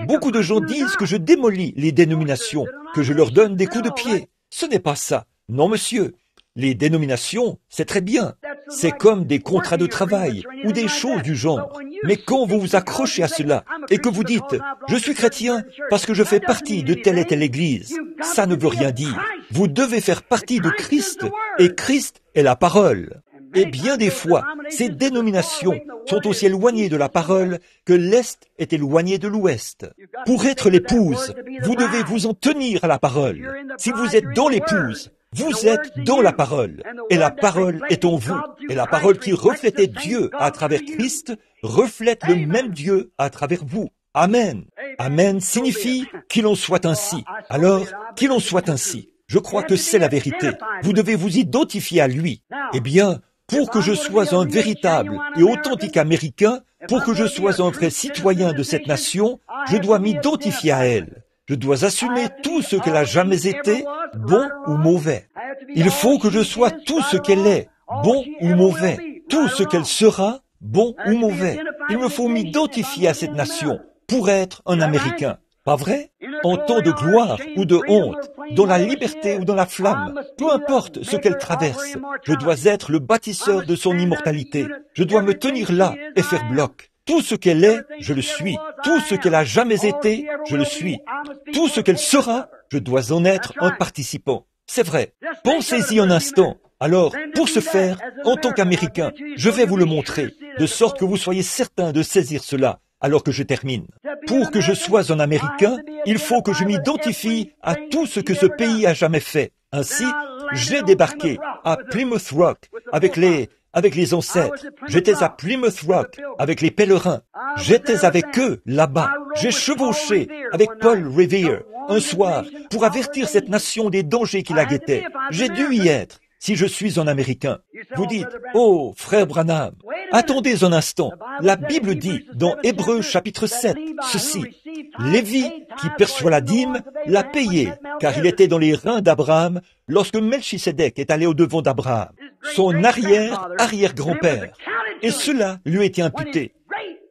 Beaucoup de gens disent que je démolis les dénominations, que je leur donne des coups de pied. Ce n'est pas ça. Non, monsieur. Les dénominations, c'est très bien. C'est comme des contrats de travail ou des choses du genre. Mais quand vous vous accrochez à cela et que vous dites « Je suis chrétien parce que je fais partie de telle et telle église », ça ne veut rien dire. Vous devez faire partie de Christ et Christ est la parole. Et bien des fois, ces dénominations sont aussi éloignées de la parole que l'Est est éloigné de l'Ouest. Pour être l'épouse, vous devez vous en tenir à la parole. Si vous êtes dans l'épouse, vous êtes dans la parole, et la parole est en vous, et la parole qui reflétait Dieu à travers Christ reflète le même Dieu à travers vous. Amen. Amen signifie qu'il en soit ainsi. Alors, qu'il en soit ainsi. Je crois que c'est la vérité. Vous devez vous identifier à lui. Eh bien, pour que je sois un véritable et authentique Américain, pour que je sois un vrai citoyen de cette nation, je dois m'identifier à elle. Je dois assumer tout ce qu'elle a jamais été, bon ou mauvais. Il faut que je sois tout ce qu'elle est, bon ou mauvais. Tout ce qu'elle sera, bon ou mauvais. Il me faut m'identifier à cette nation pour être un Américain. Pas vrai? En temps de gloire ou de honte, dans la liberté ou dans la flamme, peu importe ce qu'elle traverse, je dois être le bâtisseur de son immortalité. Je dois me tenir là et faire bloc. Tout ce qu'elle est, je le suis. Tout ce qu'elle a jamais été, je le suis. Tout ce qu'elle sera, je dois en être un participant. C'est vrai. Pensez-y un instant. Alors, pour ce faire, en tant qu'Américain, je vais vous le montrer, de sorte que vous soyez certain de saisir cela, alors que je termine. Pour que je sois un Américain, il faut que je m'identifie à tout ce que ce pays a jamais fait. Ainsi, j'ai débarqué à Plymouth Rock avec les ancêtres. J'étais à Plymouth Rock avec les pèlerins. J'étais avec eux là-bas. J'ai chevauché avec Paul Revere un soir pour avertir cette nation des dangers qui la guettaient. J'ai dû y être si je suis un Américain. Vous dites, « Oh, frère Branham, attendez un instant. La Bible dit dans Hébreux chapitre 7 ceci. Lévi, qui perçoit la dîme, l'a payé, car il était dans les reins d'Abraham lorsque Melchisédek est allé au-devant d'Abraham, son arrière-grand-père. Et cela lui était imputé.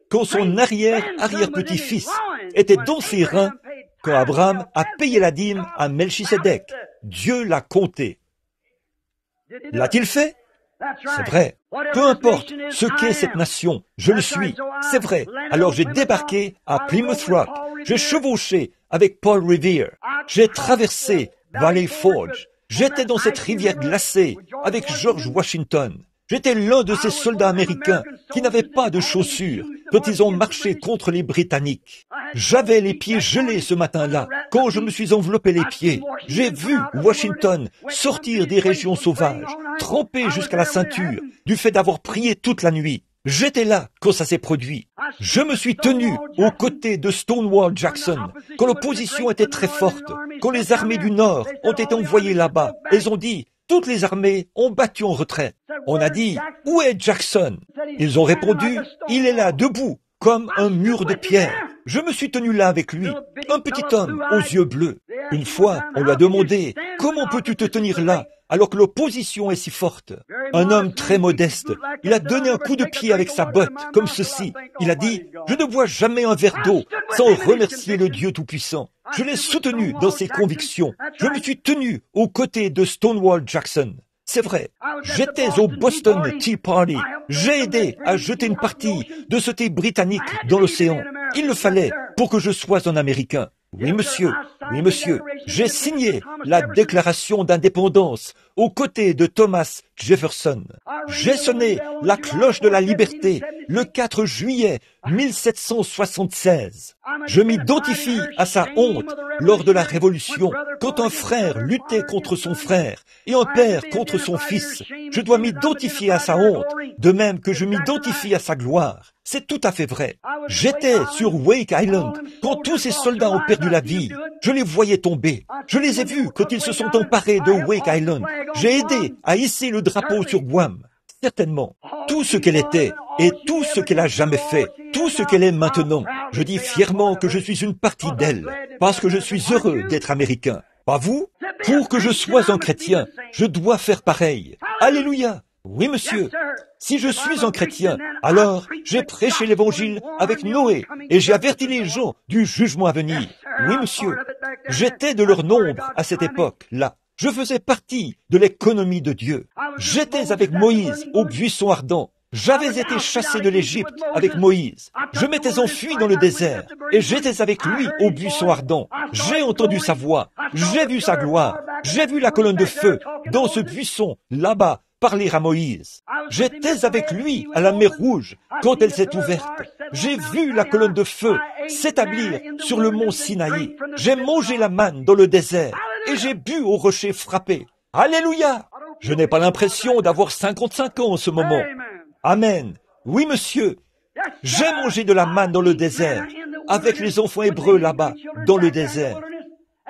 Quand son arrière-petit-fils était dans ses reins, quand Abraham a payé la dîme à Melchisédek, Dieu l'a compté. L'a-t-il fait? C'est vrai. Peu importe ce qu'est cette nation, je le suis. C'est vrai. Alors j'ai débarqué à Plymouth Rock. J'ai chevauché avec Paul Revere. J'ai traversé Valley Forge. J'étais dans cette rivière glacée avec George Washington. J'étais l'un de ces soldats américains qui n'avaient pas de chaussures quand ils ont marché contre les Britanniques. J'avais les pieds gelés ce matin-là. Quand je me suis enveloppé les pieds, j'ai vu Washington sortir des régions sauvages, trempé jusqu'à la ceinture, du fait d'avoir prié toute la nuit. J'étais là quand ça s'est produit. Je me suis tenu aux côtés de Stonewall Jackson, quand l'opposition était très forte, quand les armées du Nord ont été envoyées là-bas. Elles ont dit, toutes les armées ont battu en retraite. On a dit, où est Jackson? Ils ont répondu, il est là, debout, comme un mur de pierre. Je me suis tenu là avec lui, un petit homme aux yeux bleus. Une fois, on lui a demandé, comment peux-tu te tenir là alors que l'opposition est si forte? Un homme très modeste, il a donné un coup de pied avec sa botte, comme ceci. Il a dit, je ne bois jamais un verre d'eau sans remercier le Dieu Tout-Puissant. Je l'ai soutenu dans ses convictions. Je me suis tenu aux côtés de Stonewall Jackson. C'est vrai, j'étais au Boston Tea Party. J'ai aidé à jeter une partie de ce thé britannique dans l'océan. Il le fallait pour que je sois un Américain. Oui, monsieur. Oui, monsieur. J'ai signé la déclaration d'indépendance aux côtés de Thomas Jefferson. J'ai sonné la cloche de la liberté le 4 juillet 1776. Je m'identifie à sa honte lors de la Révolution, quand un frère luttait contre son frère et un père contre son fils. Je dois m'identifier à sa honte, de même que je m'identifie à sa gloire. C'est tout à fait vrai. J'étais sur Wake Island quand tous ces soldats ont perdu la vie. Je les voyais tomber. Je les ai vus quand ils se sont emparés de Wake Island. J'ai aidé à hisser le drapeau sur Guam. Certainement, tout ce qu'elle était et tout ce qu'elle a jamais fait, tout ce qu'elle est maintenant, je dis fièrement que je suis une partie d'elle, parce que je suis heureux d'être américain, Pas vous? Pour que je sois un chrétien, je dois faire pareil. Alléluia! Oui, monsieur. Si je suis un chrétien, alors j'ai prêché l'évangile avec Noé et j'ai averti les gens du jugement à venir. Oui, monsieur. J'étais de leur nombre à cette époque-là. Je faisais partie de l'économie de Dieu. J'étais avec Moïse au buisson ardent. J'avais été chassé de l'Égypte avec Moïse. Je m'étais enfui dans le désert et j'étais avec lui au buisson ardent. J'ai entendu sa voix. J'ai vu sa gloire. J'ai vu la colonne de feu dans ce buisson là-bas parler à Moïse. J'étais avec lui à la mer Rouge quand elle s'est ouverte. J'ai vu la colonne de feu s'établir sur le mont Sinaï. J'ai mangé la manne dans le désert et j'ai bu au rocher frappé. Alléluia! Je n'ai pas l'impression d'avoir 55 ans en ce moment. Amen. Oui, monsieur. J'ai mangé de la manne dans le désert avec les enfants hébreux là-bas dans le désert.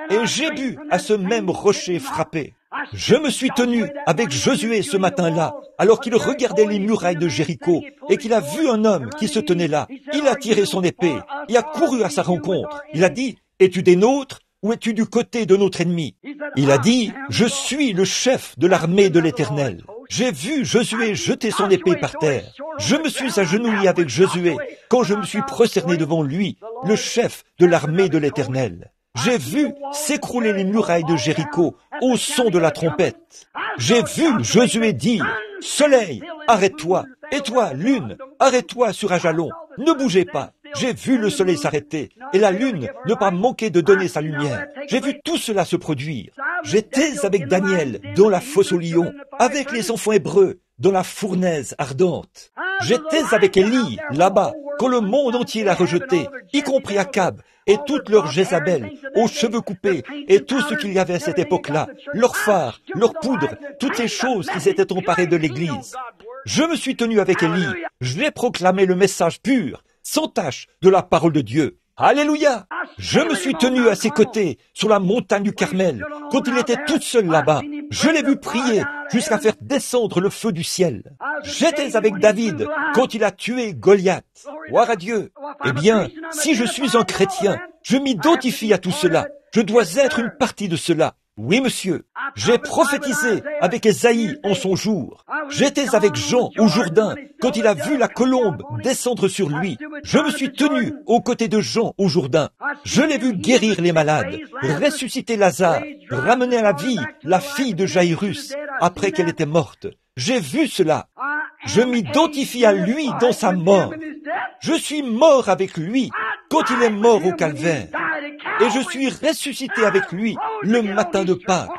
Et j'ai bu à ce même rocher frappé. Je me suis tenu avec Josué ce matin-là, alors qu'il regardait les murailles de Jéricho et qu'il a vu un homme qui se tenait là. Il a tiré son épée, il a couru à sa rencontre. Il a dit, « Es-tu des nôtres ou es-tu du côté de notre ennemi ?» Il a dit, « Je suis le chef de l'armée de l'Éternel. » J'ai vu Josué jeter son épée par terre. Je me suis agenouillé avec Josué quand je me suis prosterné devant lui, le chef de l'armée de l'Éternel. J'ai vu s'écrouler les murailles de Jéricho au son de la trompette. J'ai vu Josué dire, « Soleil, arrête-toi, et toi, lune, arrête-toi sur Ajalon, ne bougez pas. » J'ai vu le soleil s'arrêter et la lune ne pas manquer de donner sa lumière. J'ai vu tout cela se produire. J'étais avec Daniel dans la fosse aux lions, avec les enfants hébreux dans la fournaise ardente. J'étais avec Élie là-bas quand le monde entier l'a rejeté, y compris Akab et toutes leurs Jézabel aux cheveux coupés et tout ce qu'il y avait à cette époque-là, leurs phares, leurs poudres, toutes ces choses qui s'étaient emparées de l'Église. Je me suis tenu avec Élie, je l'ai proclamé le message pur, sans tache de la parole de Dieu. Alléluia! Je me suis tenu à ses côtés sur la montagne du Carmel quand il était tout seul là-bas. Je l'ai vu prier jusqu'à faire descendre le feu du ciel. J'étais avec David quand il a tué Goliath. Gloire à Dieu! Eh bien, si je suis un chrétien, je m'identifie à tout cela. Je dois être une partie de cela. Oui, monsieur. J'ai prophétisé avec Ésaïe en son jour. J'étais avec Jean au Jourdain quand il a vu la colombe descendre sur lui. Je me suis tenu aux côtés de Jean au Jourdain. Je l'ai vu guérir les malades, ressusciter Lazare, ramener à la vie la fille de Jaïrus après qu'elle était morte. J'ai vu cela. Je m'identifie à lui dans sa mort. Je suis mort avec lui quand il est mort au calvaire. Et je suis ressuscité avec lui le matin de Pâques,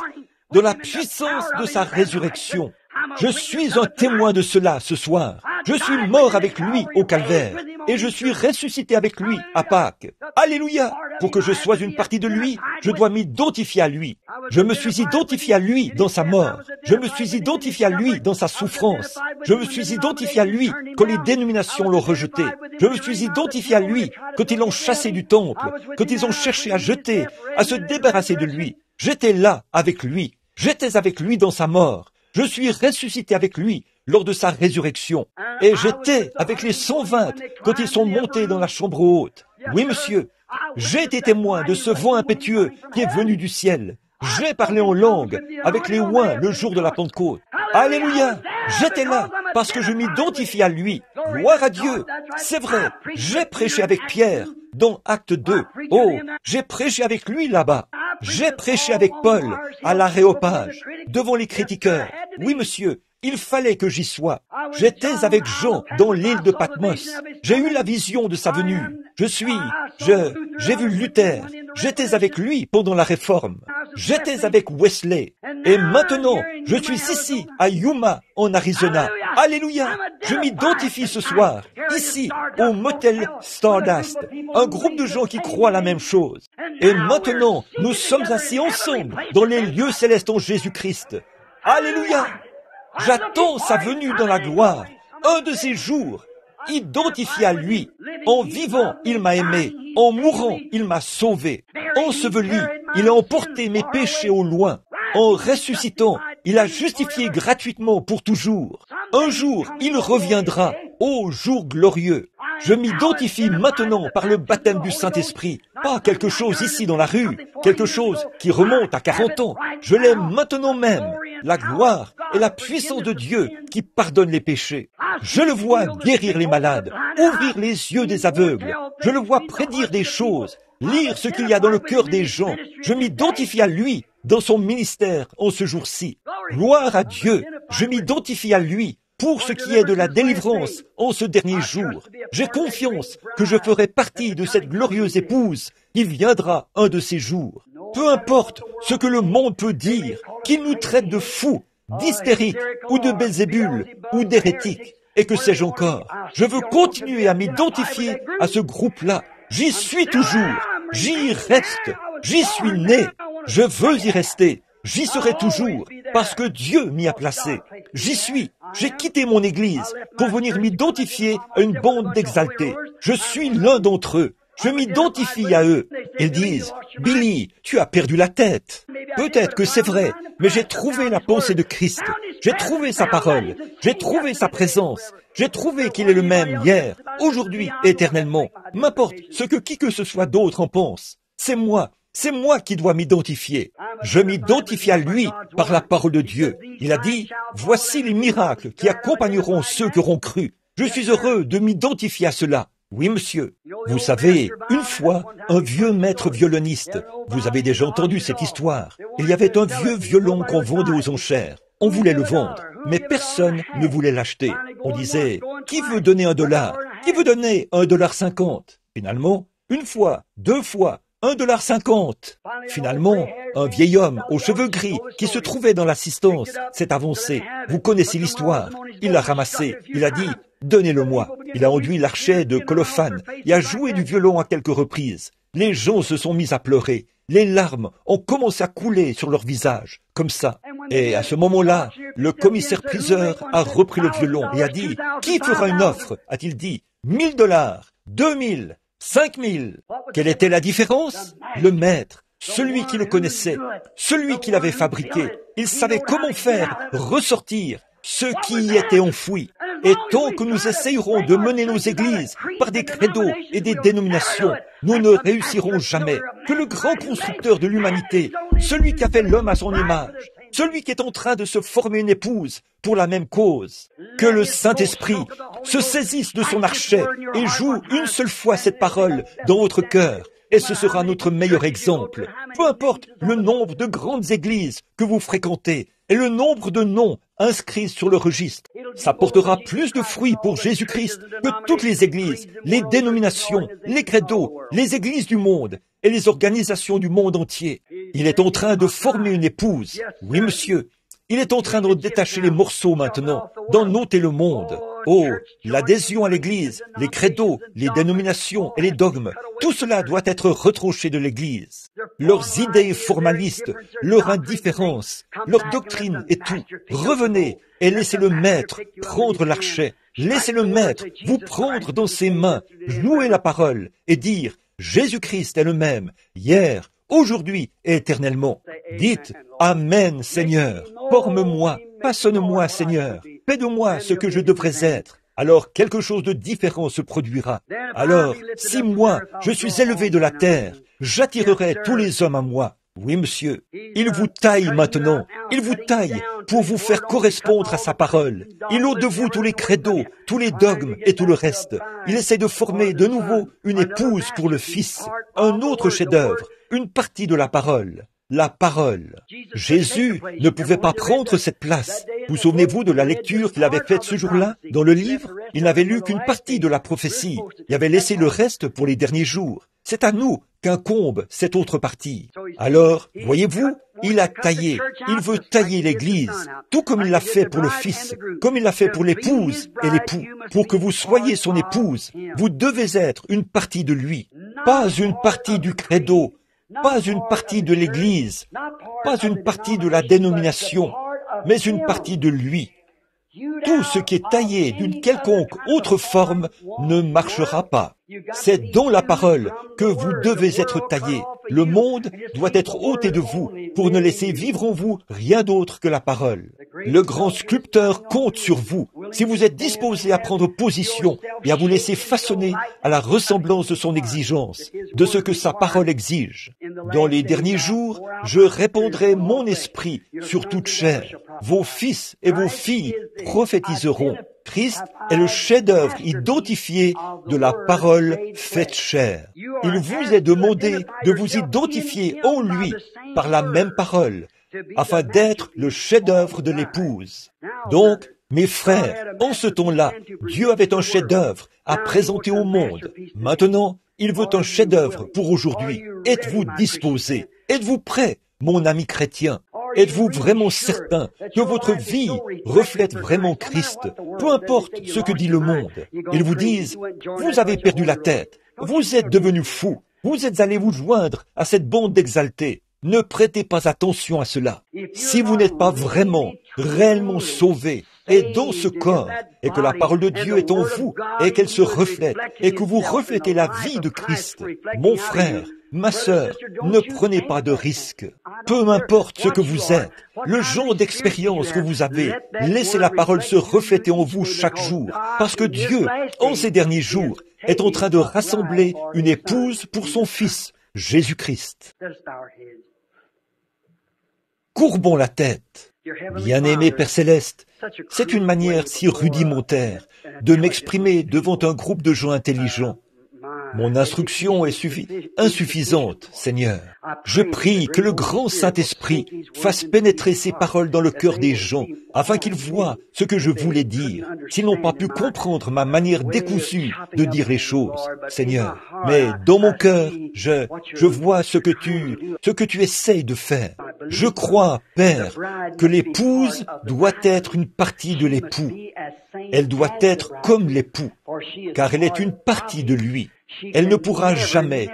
de la puissance de sa résurrection. Je suis un témoin de cela ce soir. Je suis mort avec lui au calvaire et je suis ressuscité avec lui à Pâques. Alléluia! Pour que je sois une partie de lui, je dois m'identifier à lui. Je me suis identifié à lui dans sa mort. Je me suis identifié à lui dans sa souffrance. Je me suis identifié à lui quand les dénominations l'ont rejeté. Je me suis identifié à lui quand ils l'ont chassé du temple, quand ils ont cherché à jeter, à se débarrasser de lui. J'étais là avec lui. J'étais avec lui dans sa mort. Je suis ressuscité avec lui lors de sa résurrection. Et j'étais avec les 120 quand ils sont montés dans la chambre haute. Oui, monsieur. J'ai été témoin de ce vent impétueux qui est venu du ciel. J'ai parlé en langue avec les ouins le jour de la Pentecôte. Alléluia! J'étais là parce que je m'identifie à lui. Gloire à Dieu! C'est vrai, j'ai prêché avec Pierre dans Acte 2. Oh, j'ai prêché avec lui là-bas. J'ai prêché avec Paul à l'Aréopage, devant les critiqueurs. Oui, monsieur, il fallait que j'y sois. J'étais avec Jean dans l'île de Patmos. J'ai eu la vision de sa venue. J'ai vu Luther. J'étais avec lui pendant la Réforme. J'étais avec Wesley. Et maintenant, je suis ici, à Yuma, en Arizona. Alléluia! Je m'identifie ce soir, ici, au motel Stardust. Un groupe de gens qui croient la même chose. Et maintenant, nous sommes assis ensemble dans les lieux célestes en Jésus-Christ. Alléluia! J'attends sa venue dans la gloire, un de ces jours, identifié à lui. En vivant, il m'a aimé. En mourant, il m'a sauvé. Enseveli, il a emporté mes péchés au loin. En ressuscitant, il a justifié gratuitement pour toujours. Un jour, il reviendra, ô jour glorieux. Je m'identifie maintenant par le baptême du Saint-Esprit. Pas quelque chose ici dans la rue, quelque chose qui remonte à 40 ans. Je l'ai maintenant même. La gloire et la puissance de Dieu qui pardonne les péchés. Je le vois guérir les malades, ouvrir les yeux des aveugles. Je le vois prédire des choses, lire ce qu'il y a dans le cœur des gens. Je m'identifie à lui dans son ministère en ce jour-ci. Gloire à Dieu. Je m'identifie à lui pour ce qui est de la délivrance en ce dernier jour. J'ai confiance que je ferai partie de cette glorieuse épouse qui viendra un de ces jours. Peu importe ce que le monde peut dire, qu'il nous traite de fous, d'hystériques ou de Belzébul ou d'hérétiques, et que sais-je encore. Je veux continuer à m'identifier à ce groupe-là. J'y suis toujours. J'y reste. J'y suis né. Je veux y rester. J'y serai toujours, parce que Dieu m'y a placé. J'y suis. J'ai quitté mon église pour venir m'identifier à une bande d'exaltés. Je suis l'un d'entre eux. Je m'identifie à eux. Ils disent, « Billy, tu as perdu la tête. » Peut-être que c'est vrai, mais j'ai trouvé la pensée de Christ. J'ai trouvé sa parole. J'ai trouvé sa présence. J'ai trouvé qu'il est le même hier, aujourd'hui, éternellement. M'importe ce que qui que ce soit d'autre en pense. C'est moi qui dois m'identifier. Je m'identifie à lui par la parole de Dieu. Il a dit, « Voici les miracles qui accompagneront ceux qui auront cru. » Je suis heureux de m'identifier à cela. Oui, monsieur. Vous savez, une fois, un vieux maître violoniste, vous avez déjà entendu cette histoire. Il y avait un vieux violon qu'on vendait aux enchères. On voulait le vendre, mais personne ne voulait l'acheter. On disait, qui veut donner $1? Qui veut donner $1.50? Finalement, une fois, deux fois, $1.50. Finalement, un vieil homme aux cheveux gris qui se trouvait dans l'assistance s'est avancé. Vous connaissez l'histoire. Il l'a ramassé. Il a dit, donnez-le-moi. Il a enduit l'archet de colophane et a joué du violon à quelques reprises. Les gens se sont mis à pleurer. Les larmes ont commencé à couler sur leur visage, comme ça. Et à ce moment-là, le commissaire-priseur a repris le violon et a dit, qui fera une offre? A-t-il dit, $1,000, 2,000, 5,000. Quelle était la différence? Le maître, celui qui le connaissait, celui qui l'avait fabriqué. Il savait comment faire ressortir ce qui y était enfoui. Et tant que nous essayerons de mener nos églises par des credos et des dénominations, nous ne réussirons jamais. Que le grand constructeur de l'humanité, celui qui a fait l'homme à son image, celui qui est en train de se former une épouse pour la même cause, que le Saint-Esprit se saisisse de son archet et joue une seule fois cette parole dans votre cœur. Et ce sera notre meilleur exemple. Peu importe le nombre de grandes églises que vous fréquentez et le nombre de noms inscrits sur le registre, ça portera plus de fruits pour Jésus-Christ que toutes les églises, les dénominations, les credos, les églises du monde et les organisations du monde entier. Il est en train de former une épouse. Oui, monsieur. Il est en train de détacher les morceaux maintenant, d'en ôter le monde. Oh, l'adhésion à l'Église, les credos, les dénominations et les dogmes, tout cela doit être retranché de l'Église. Leurs idées formalistes, leur indifférence, leur doctrine et tout. Revenez et laissez le Maître prendre l'archet. Laissez le Maître vous prendre dans ses mains, jouer la parole et dire « Jésus-Christ est le même, hier, aujourd'hui et éternellement. » Dites « Amen, Seigneur. Forme-moi, façonne-moi, Seigneur. Fais de moi ce que je devrais être. » Alors quelque chose de différent se produira. Alors, si moi, je suis élevé de la terre, j'attirerai tous les hommes à moi. Oui, monsieur. Il vous taille maintenant. Il vous taille pour vous faire correspondre à sa parole. Il ôte de vous tous les credos, tous les dogmes et tout le reste. Il essaie de former de nouveau une épouse pour le Fils, un autre chef-d'œuvre, une partie de la parole. La parole. Jésus ne pouvait pas prendre cette place. Vous souvenez-vous de la lecture qu'il avait faite ce jour-là dans le livre? Il n'avait lu qu'une partie de la prophétie. Il avait laissé le reste pour les derniers jours. C'est à nous qu'incombe cette autre partie. Alors, voyez-vous, il a taillé. Il veut tailler l'Église, tout comme il l'a fait pour le Fils, comme il l'a fait pour l'épouse et l'époux. Pour que vous soyez son épouse, vous devez être une partie de lui, pas une partie du credo, pas une partie de l'Église, pas une partie de la dénomination, mais une partie de lui. Tout ce qui est taillé d'une quelconque autre forme ne marchera pas. C'est dans la parole que vous devez être taillé. Le monde doit être ôté de vous pour ne laisser vivre en vous rien d'autre que la parole. Le grand sculpteur compte sur vous. si vous êtes disposé à prendre position et à vous laisser façonner à la ressemblance de son exigence, de ce que sa parole exige. Dans les derniers jours, je répandrai mon esprit sur toute chair. Vos fils et vos filles prophétiseront. Christ est le chef-d'œuvre identifié de la parole faite chair. Il vous est demandé de vous identifier en lui par la même parole, afin d'être le chef-d'œuvre de l'épouse. Donc, mes frères, en ce temps-là, Dieu avait un chef-d'œuvre à présenter au monde. Maintenant, il veut un chef-d'œuvre pour aujourd'hui. Êtes-vous disposé? Êtes-vous prêt, mon ami chrétien? Êtes-vous vraiment certain que votre vie reflète vraiment Christ? Peu importe ce que dit le monde. Ils vous disent, vous avez perdu la tête, vous êtes devenu fou, vous êtes allé vous joindre à cette bande d'exaltés. Ne prêtez pas attention à cela. Si vous n'êtes pas vraiment, réellement sauvé, et dans ce corps, et que la parole de Dieu est en vous, et qu'elle se reflète, et que vous reflétez la vie de Christ, mon frère, ma sœur, ne prenez pas de risques. Peu importe ce que vous êtes, le genre d'expérience que vous avez, laissez la parole se refléter en vous chaque jour, parce que Dieu, en ces derniers jours, est en train de rassembler une épouse pour son Fils, Jésus-Christ. Courbons la tête. Bien-aimé Père Céleste, c'est une manière si rudimentaire de m'exprimer devant un groupe de gens intelligents. Mon instruction est insuffisante, Seigneur. Je prie que le grand Saint-Esprit fasse pénétrer ces paroles dans le cœur des gens, afin qu'ils voient ce que je voulais dire, s'ils n'ont pas pu comprendre ma manière décousue de dire les choses, Seigneur. Mais dans mon cœur, je vois ce que tu essayes de faire. Je crois, Père, que l'épouse doit être une partie de l'époux. Elle doit être comme l'époux, car elle est une partie de lui. Elle ne pourra jamais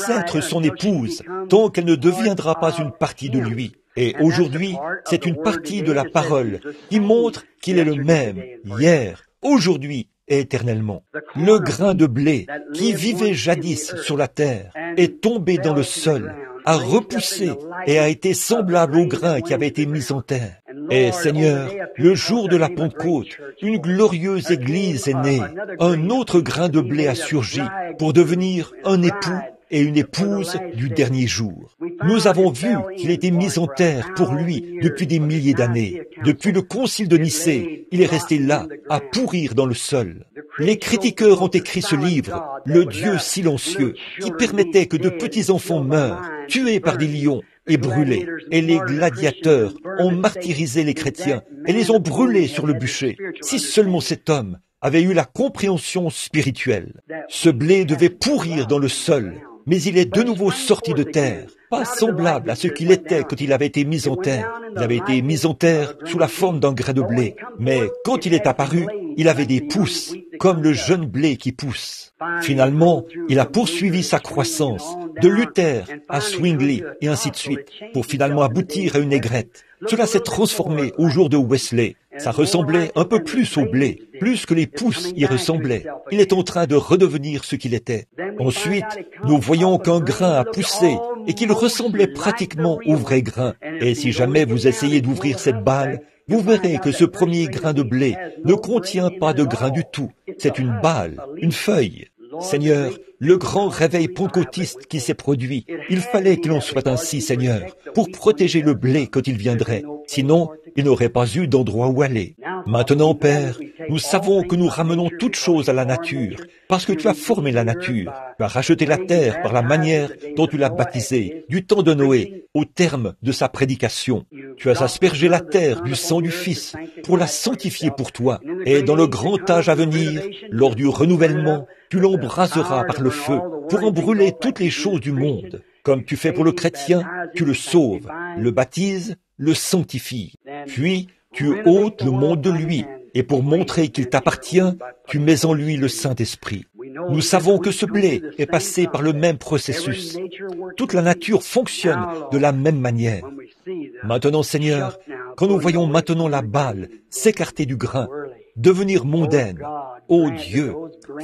être son épouse tant qu'elle ne deviendra pas une partie de lui. Et aujourd'hui, c'est une partie de la parole qui montre qu'il est le même hier, aujourd'hui et éternellement. Le grain de blé qui vivait jadis sur la terre est tombé dans le sol, a repoussé et a été semblable au grain qui avait été mis en terre. Et Seigneur, le jour de la Pentecôte, une glorieuse Église est née. Un autre grain de blé a surgi pour devenir un époux et une épouse du dernier jour. Nous avons vu qu'il était mis en terre pour lui depuis des milliers d'années. Depuis le concile de Nicée, il est resté là, à pourrir dans le sol. Les critiqueurs ont écrit ce livre, Le Dieu silencieux, qui permettait que de petits enfants meurent, tués par des lions et brûlés. Et les gladiateurs ont martyrisé les chrétiens et les ont brûlés sur le bûcher. Si seulement cet homme avait eu la compréhension spirituelle. Ce blé devait pourrir dans le sol, mais il est de nouveau sorti de terre, pas semblable à ce qu'il était quand il avait été mis en terre. Il avait été mis en terre sous la forme d'un grain de blé, mais quand il est apparu, il avait des pousses, comme le jeune blé qui pousse. Finalement, il a poursuivi sa croissance, de Luther à Zwingli et ainsi de suite, pour finalement aboutir à une aigrette. Cela s'est transformé au jour de Wesley. Ça ressemblait un peu plus au blé, plus que les pousses y ressemblaient. Il est en train de redevenir ce qu'il était. Ensuite, nous voyons qu'un grain a poussé et qu'il ressemblait pratiquement au vrai grain. Et si jamais vous essayez d'ouvrir cette balle, vous verrez que ce premier grain de blé ne contient pas de grain du tout. C'est une balle, une feuille. Seigneur, le grand réveil pentecôtiste qui s'est produit, il fallait qu'il en soit ainsi, Seigneur, pour protéger le blé quand il viendrait. Sinon, il n'aurait pas eu d'endroit où aller. Maintenant, Père, nous savons que nous ramenons toutes choses à la nature, parce que tu as formé la nature. Tu as racheté la terre par la manière dont tu l'as baptisée, du temps de Noé, au terme de sa prédication. Tu as aspergé la terre du sang du Fils pour la sanctifier pour toi. Et dans le grand âge à venir, lors du renouvellement, tu l'embraseras par le feu pour en brûler toutes les choses du monde. Comme tu fais pour le chrétien, tu le sauves, le baptises, le sanctifies. Puis, tu ôtes le monde de lui, et pour montrer qu'il t'appartient, tu mets en lui le Saint-Esprit. Nous savons que ce blé est passé par le même processus. Toute la nature fonctionne de la même manière. Maintenant, Seigneur, quand nous voyons maintenant la balle s'écarter du grain, devenir mondaine, ô Dieu,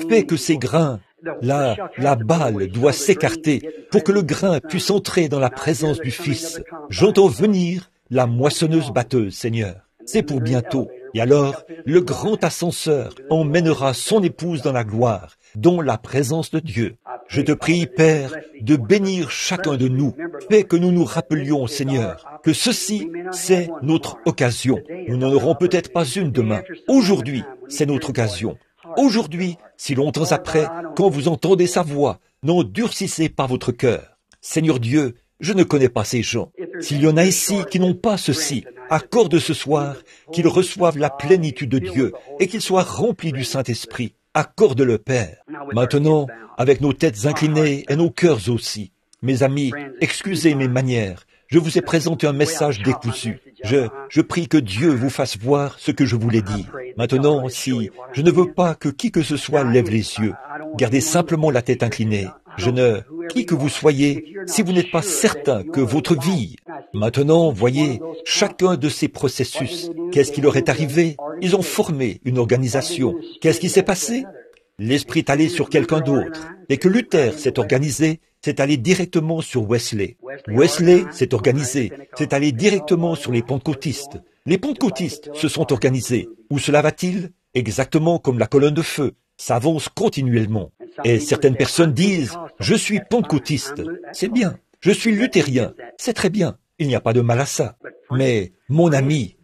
fais que ces grains, la balle doit s'écarter pour que le grain puisse entrer dans la présence du Fils. J'entends venir la moissonneuse batteuse, Seigneur. C'est pour bientôt. Et alors, le grand ascenseur emmènera son épouse dans la gloire, dans la présence de Dieu. Je te prie, Père, de bénir chacun de nous. Fais que nous nous rappelions, Seigneur, que ceci, c'est notre occasion. Nous n'en aurons peut-être pas une demain. Aujourd'hui, c'est notre occasion. Aujourd'hui, si longtemps après, quand vous entendez sa voix, n'endurcissez pas votre cœur. Seigneur Dieu, je ne connais pas ces gens. S'il y en a ici qui n'ont pas ceci, accorde ce soir qu'ils reçoivent la plénitude de Dieu et qu'ils soient remplis du Saint-Esprit. Accorde-le, Père. Maintenant, avec nos têtes inclinées et nos cœurs aussi, mes amis, excusez mes manières. Je vous ai présenté un message décousu. Je prie que Dieu vous fasse voir ce que je voulais dire. Maintenant, si je ne veux pas que qui que ce soit lève les yeux, gardez simplement la tête inclinée. Qui que vous soyez, si vous n'êtes pas certain que votre vie... Maintenant, voyez, chacun de ces processus, qu'est-ce qui leur est arrivé? Ils ont formé une organisation. Qu'est-ce qui s'est passé? L'Esprit est allé sur quelqu'un d'autre. Et que Luther s'est organisé, c'est allé directement sur Wesley. Wesley s'est organisé, c'est allé directement sur les pentecôtistes. Les pentecôtistes se sont organisés. Où cela va-t-il? Exactement comme la colonne de feu. Ça avance continuellement. Et certaines personnes disent, je suis pentecôtiste. C'est bien. Je suis luthérien. C'est très bien. Il n'y a pas de mal à ça. Mais, mon ami,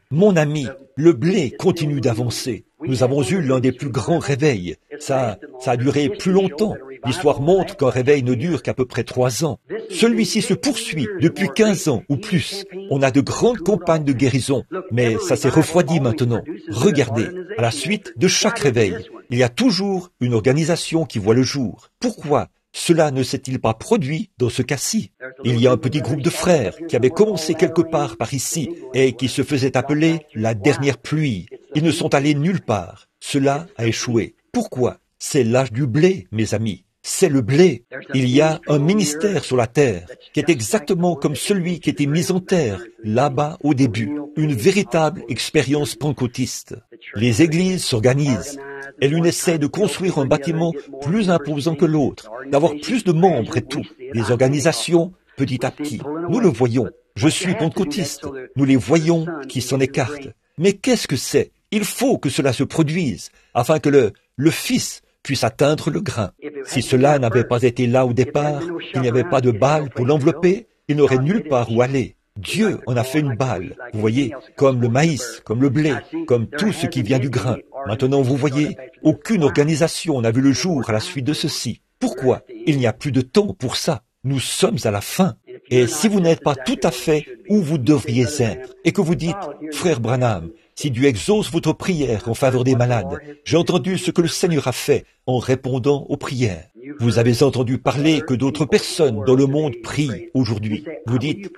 le blé continue d'avancer. Nous avons eu l'un des plus grands réveils. Ça a duré plus longtemps. L'histoire montre qu'un réveil ne dure qu'à peu près 3 ans. Celui-ci se poursuit depuis 15 ans ou plus. On a de grandes campagnes de guérison, mais ça s'est refroidi maintenant. Regardez, à la suite de chaque réveil, il y a toujours une organisation qui voit le jour. Pourquoi cela ne s'est-il pas produit dans ce cas-ci? Il y a un petit groupe de frères qui avait commencé quelque part par ici et qui se faisait appeler la dernière pluie. Ils ne sont allés nulle part. Cela a échoué. Pourquoi? C'est l'âge du blé, mes amis. C'est le blé. Il y a un ministère sur la terre qui est exactement comme celui qui était mis en terre là-bas au début. Une véritable expérience pentecôtiste. Les églises s'organisent. Et l'une essaie de construire un bâtiment plus imposant que l'autre, d'avoir plus de membres et tout. Les organisations, petit à petit, nous le voyons. Je suis pentecôtiste. Nous les voyons qui s'en écartent. Mais qu'est-ce que c'est? Il faut que cela se produise, afin que le Fils puisse atteindre le grain. Si cela n'avait pas été là au départ, qu'il n'y avait pas de balle pour l'envelopper, il n'aurait nulle part où aller. Dieu en a fait une balle, vous voyez, comme le maïs, comme le blé, comme tout ce qui vient du grain. Maintenant, vous voyez, aucune organisation n'a vu le jour à la suite de ceci. Pourquoi? Il n'y a plus de temps pour ça. Nous sommes à la fin. Et si vous n'êtes pas tout à fait où vous devriez être, et que vous dites, frère Branham, si Dieu exauce votre prière en faveur des malades, j'ai entendu ce que le Seigneur a fait en répondant aux prières. Vous avez entendu parler que d'autres personnes dans le monde prient aujourd'hui. Vous dites,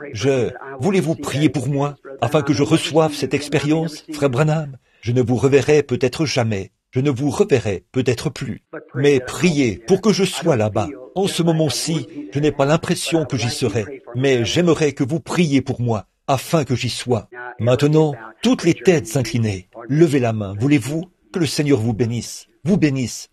voulez-vous prier pour moi, afin que je reçoive cette expérience, frère Branham? Je ne vous reverrai peut-être jamais. Je ne vous reverrai peut-être plus. Mais priez pour que je sois là-bas. En ce moment-ci, je n'ai pas l'impression que j'y serai, mais j'aimerais que vous priez pour moi, afin que j'y sois. Maintenant, toutes les têtes inclinées, levez la main. Voulez-vous que le Seigneur vous bénisse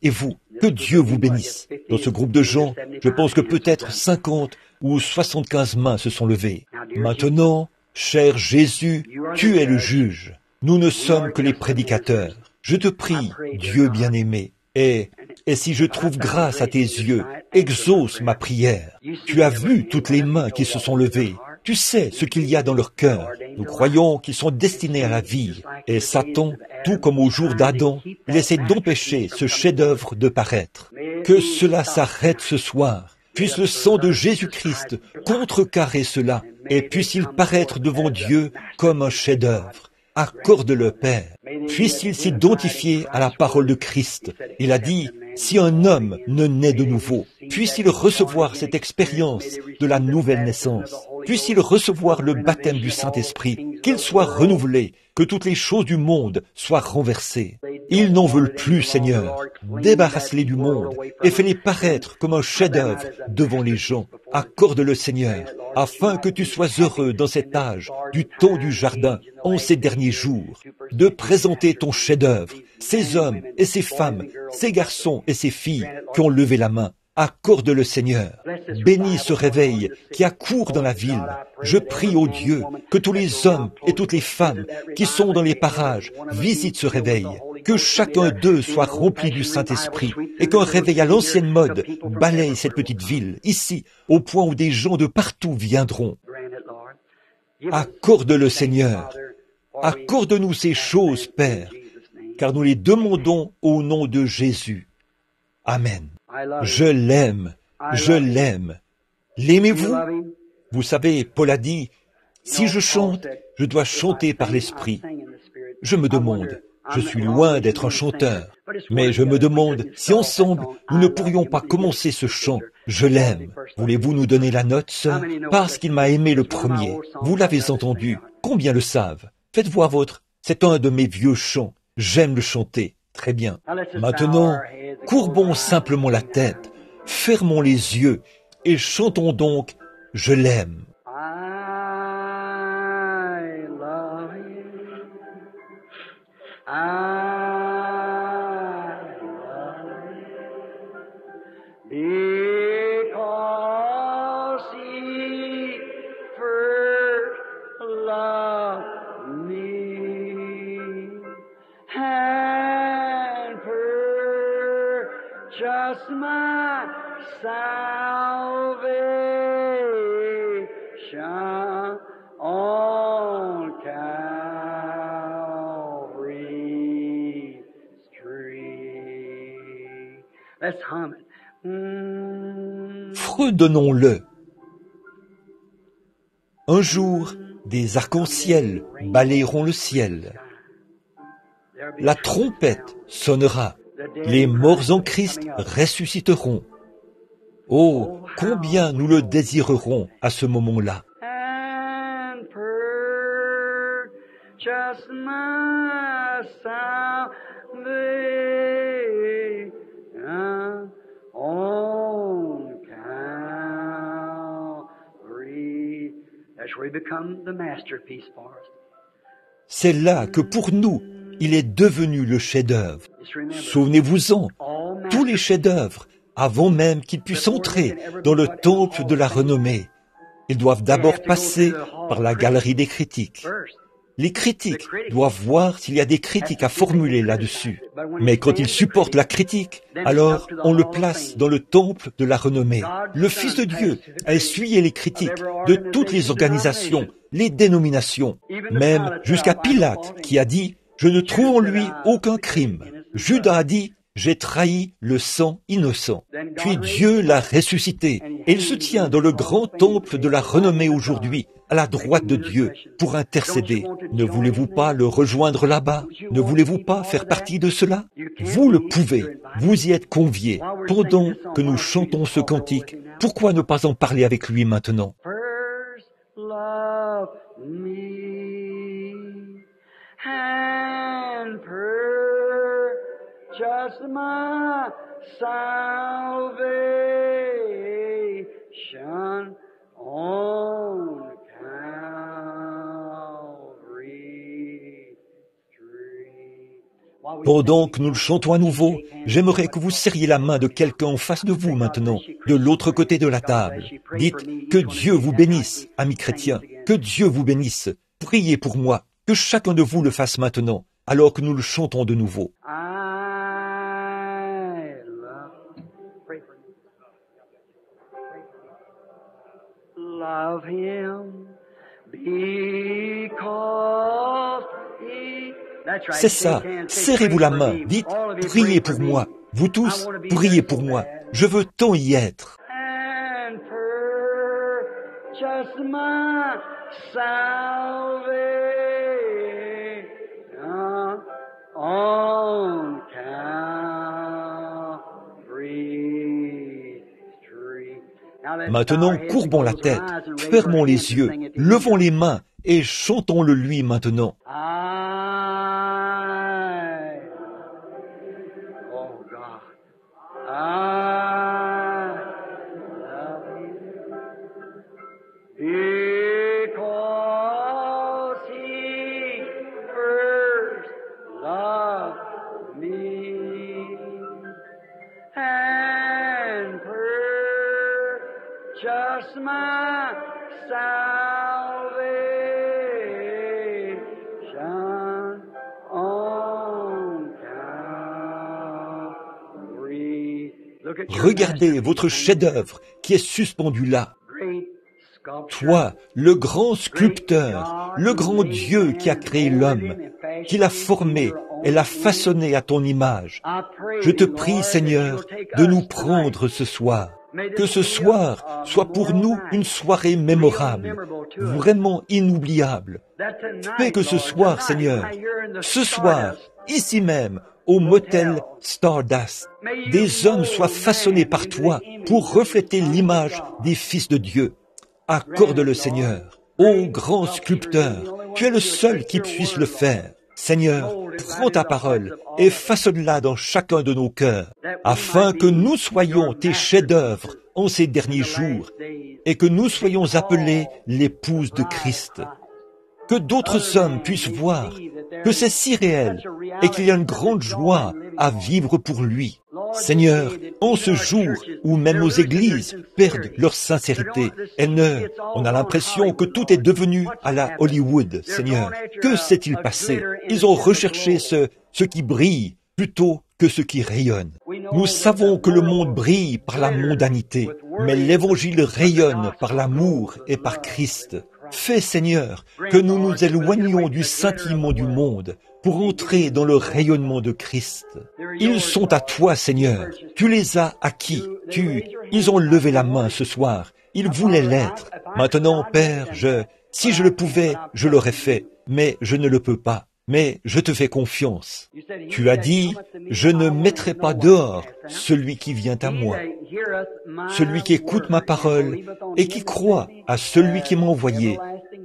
et vous, que Dieu vous bénisse. Dans ce groupe de gens, je pense que peut-être 50 ou 75 mains se sont levées. Maintenant, cher Jésus, tu es le juge. Nous ne sommes que les prédicateurs. Je te prie, Dieu bien-aimé, et si je trouve grâce à tes yeux, exauce ma prière. Tu as vu toutes les mains qui se sont levées. Tu sais ce qu'il y a dans leur cœur. Nous croyons qu'ils sont destinés à la vie. Et Satan, tout comme au jour d'Adam, il essaie d'empêcher ce chef-d'œuvre de paraître. Que cela s'arrête ce soir. Puisse le sang de Jésus-Christ contrecarrer cela, et puisse-il paraître devant Dieu comme un chef-d'œuvre. Accorde-le, Père. Puisse-t-il s'identifier à la parole de Christ. Il a dit, si un homme ne naît de nouveau, puisse-t-il recevoir cette expérience de la nouvelle naissance. Puisse-t-il recevoir le baptême du Saint-Esprit, qu'il soit renouvelé, que toutes les choses du monde soient renversées. Ils n'en veulent plus, Seigneur. Débarrasse-les du monde et fais-les paraître comme un chef-d'œuvre devant les gens. Accorde-le, Seigneur, afin que tu sois heureux dans cet âge du temps du jardin, en ces derniers jours, de présenter ton chef-d'œuvre, ces hommes et ces femmes, ces garçons et ces filles qui ont levé la main. Accorde-le, Seigneur. bénis ce réveil qui accourt dans la ville. Je prie au Dieu que tous les hommes et toutes les femmes qui sont dans les parages visitent ce réveil, que chacun d'eux soit rempli du Saint-Esprit et qu'un réveil à l'ancienne mode balaye cette petite ville, ici, au point où des gens de partout viendront. Accorde-le, Seigneur. Accorde-nous ces choses, Père, car nous les demandons au nom de Jésus. Amen. Je l'aime, je l'aime. L'aimez-vous? Vous savez, Paul a dit, si je chante, je dois chanter par l'Esprit. Je me demande, je suis loin d'être un chanteur, mais je me demande si ensemble, nous ne pourrions pas commencer ce chant. Je l'aime. Voulez-vous nous donner la note, sœur? Parce qu'il m'a aimé le premier. Vous l'avez entendu. Combien le savent? Faites voir votre. C'est un de mes vieux chants. J'aime le chanter. Très bien. Maintenant, courbons simplement la tête, fermons les yeux et chantons donc « Je l'aime ».
Just my salvation on Calvary Street. Let's hum it.
Fredonnons-le. Un jour, des arcs-en-ciel balayeront le ciel. La trompette sonnera. Les morts en Christ ressusciteront. Oh, combien nous le désirerons à ce moment-là.
And purchase my salvation on Calvary. That's where he become the masterpiece for us.
C'est là que pour nous, il est devenu le chef-d'œuvre. Souvenez-vous-en, tous les chefs-d'œuvre, avant même qu'ils puissent entrer dans le temple de la renommée, ils doivent d'abord passer par la galerie des critiques. Les critiques doivent voir s'il y a des critiques à formuler là-dessus. Mais quand ils supportent la critique, alors on le place dans le temple de la renommée. Le Fils de Dieu a essuyé les critiques de toutes les organisations, les dénominations, même jusqu'à Pilate qui a dit « Je ne trouve en lui aucun crime ». Judas a dit « J'ai trahi le sang innocent ». Puis Dieu l'a ressuscité et il se tient dans le grand temple de la renommée aujourd'hui, à la droite de Dieu, pour intercéder. Ne voulez-vous pas le rejoindre là-bas? Ne voulez-vous pas faire partie de cela? Vous le pouvez, vous y êtes conviés. Pendant que nous chantons ce cantique, pourquoi ne pas en parler avec lui maintenant?
First love me and purchase my salvation on Calvary Street.
Pendant que nous le chantons à nouveau, j'aimerais que vous serriez la main de quelqu'un en face de vous maintenant, de l'autre côté de la table. Dites que Dieu vous bénisse, amis chrétiens, que Dieu vous bénisse. Priez pour moi, que chacun de vous le fasse maintenant, alors que nous le chantons de nouveau.
Love him because he...
C'est ça, serrez-vous la main, dites, priez pour moi. Vous tous, priez pour moi. Je veux tant y être.
And purchase my salvation on Calvary Street.
Maintenant, courbons la tête, fermons les yeux, levons les mains et chantons-le lui maintenant.
Oh God, I love you because he first loved me and Jesus, my salvation on Calvary. Look at your
Regardez
masterpiece.
votre chef-d'œuvre qui est suspendu là.
Great sculpture.
Toi, le grand sculpteur, le grand Dieu qui a créé l'homme, qui l'a formé et l'a façonné à ton image. Je te prie, Seigneur, de nous prendre ce soir. Que ce soir soit pour nous une soirée mémorable, vraiment inoubliable. Fais que ce soir, Seigneur, ce soir, ici même, au motel Stardust, des hommes soient façonnés par toi pour refléter l'image des fils de Dieu. Accorde-le, Seigneur. Ô grand sculpteur, tu es le seul qui puisse le faire. Seigneur, prends ta parole et façonne-la dans chacun de nos cœurs, afin que nous soyons tes chefs-d'œuvre en ces derniers jours et que nous soyons appelés l'épouse de Christ. Que d'autres hommes puissent voir que c'est si réel et qu'il y a une grande joie à vivre pour lui. Seigneur, en ce jour où même nos églises perdent leur sincérité, on a l'impression que tout est devenu à la Hollywood, Seigneur. Que s'est-il passé? Ils ont recherché ce qui brille plutôt que ce qui rayonne. Nous savons que le monde brille par la mondanité, mais l'Évangile rayonne par l'amour et par Christ. Fais, Seigneur, que nous nous éloignions du scintillement du monde pour entrer dans le rayonnement de Christ. Ils sont à toi, Seigneur. Tu les as acquis. Ils ont levé la main ce soir. Ils voulaient l'être. Maintenant, Père, si je le pouvais, je l'aurais fait, mais je ne le peux pas. Mais je te fais confiance. Tu as dit, je ne mettrai pas dehors celui qui vient à moi, celui qui écoute ma parole et qui croit à celui qui m'a envoyé,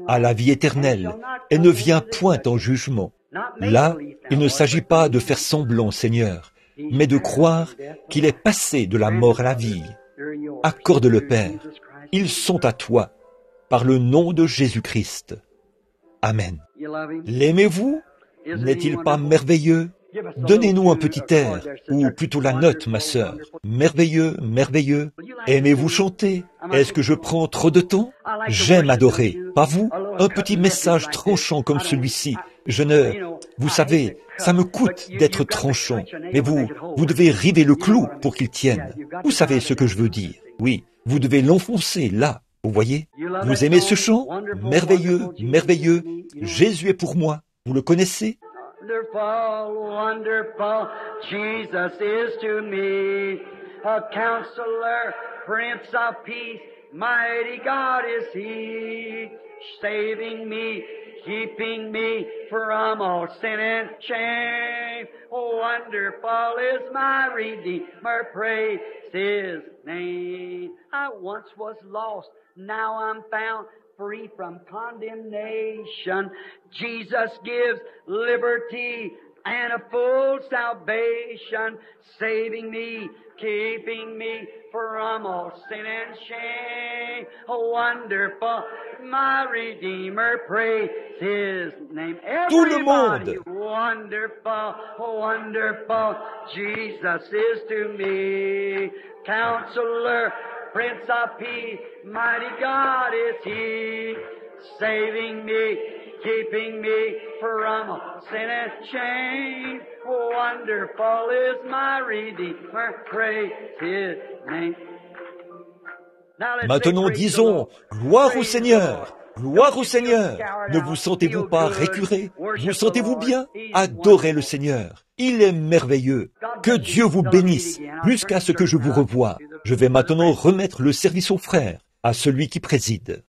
à la vie éternelle, et ne vient point en jugement. Là, il ne s'agit pas de faire semblant, Seigneur, mais de croire qu'il est passé de la mort à la vie. Accorde-le, Père. Ils sont à toi, par le nom de Jésus-Christ. Amen. L'aimez-vous? N'est-il pas merveilleux? Donnez-nous un petit air, ou plutôt la note, ma sœur. Merveilleux, merveilleux. Aimez-vous chanter? Est-ce que je prends trop de temps? J'aime adorer, pas vous? Un petit message tranchant comme celui-ci. Vous savez, ça me coûte d'être tranchant, mais vous devez river le clou pour qu'il tienne. Vous savez ce que je veux dire. Oui, vous devez l'enfoncer là. Vous voyez? Vous aimez ce chant? Merveilleux, merveilleux. Jésus est pour moi. Vous le connaissez?
Wonderful, wonderful, Jesus is to me, a counselor, Prince of Peace, mighty God is He, saving me, keeping me from all sin and shame. Oh, wonderful is my Redeemer, praise His name. I once was lost, now I'm found, free from condemnation. Jesus gives liberty and a full salvation, saving me, keeping me from all sin and shame. Oh, wonderful, my Redeemer, praise His name.
Tout le monde.
Everybody, wonderful, wonderful, Jesus is to me, Counselor, Prince of Peace, mighty God is He, saving me, keeping me from sin and shame. Wonderful is my Redeemer, praise His name.
Maintenant disons, gloire au Seigneur, gloire au Seigneur. Ne vous sentez-vous pas récuré? Vous sentez-vous bien? Adorez le Seigneur. Il est merveilleux. Que Dieu vous bénisse jusqu'à ce que je vous revoie. Je vais maintenant remettre le service aux frères, à celui qui préside.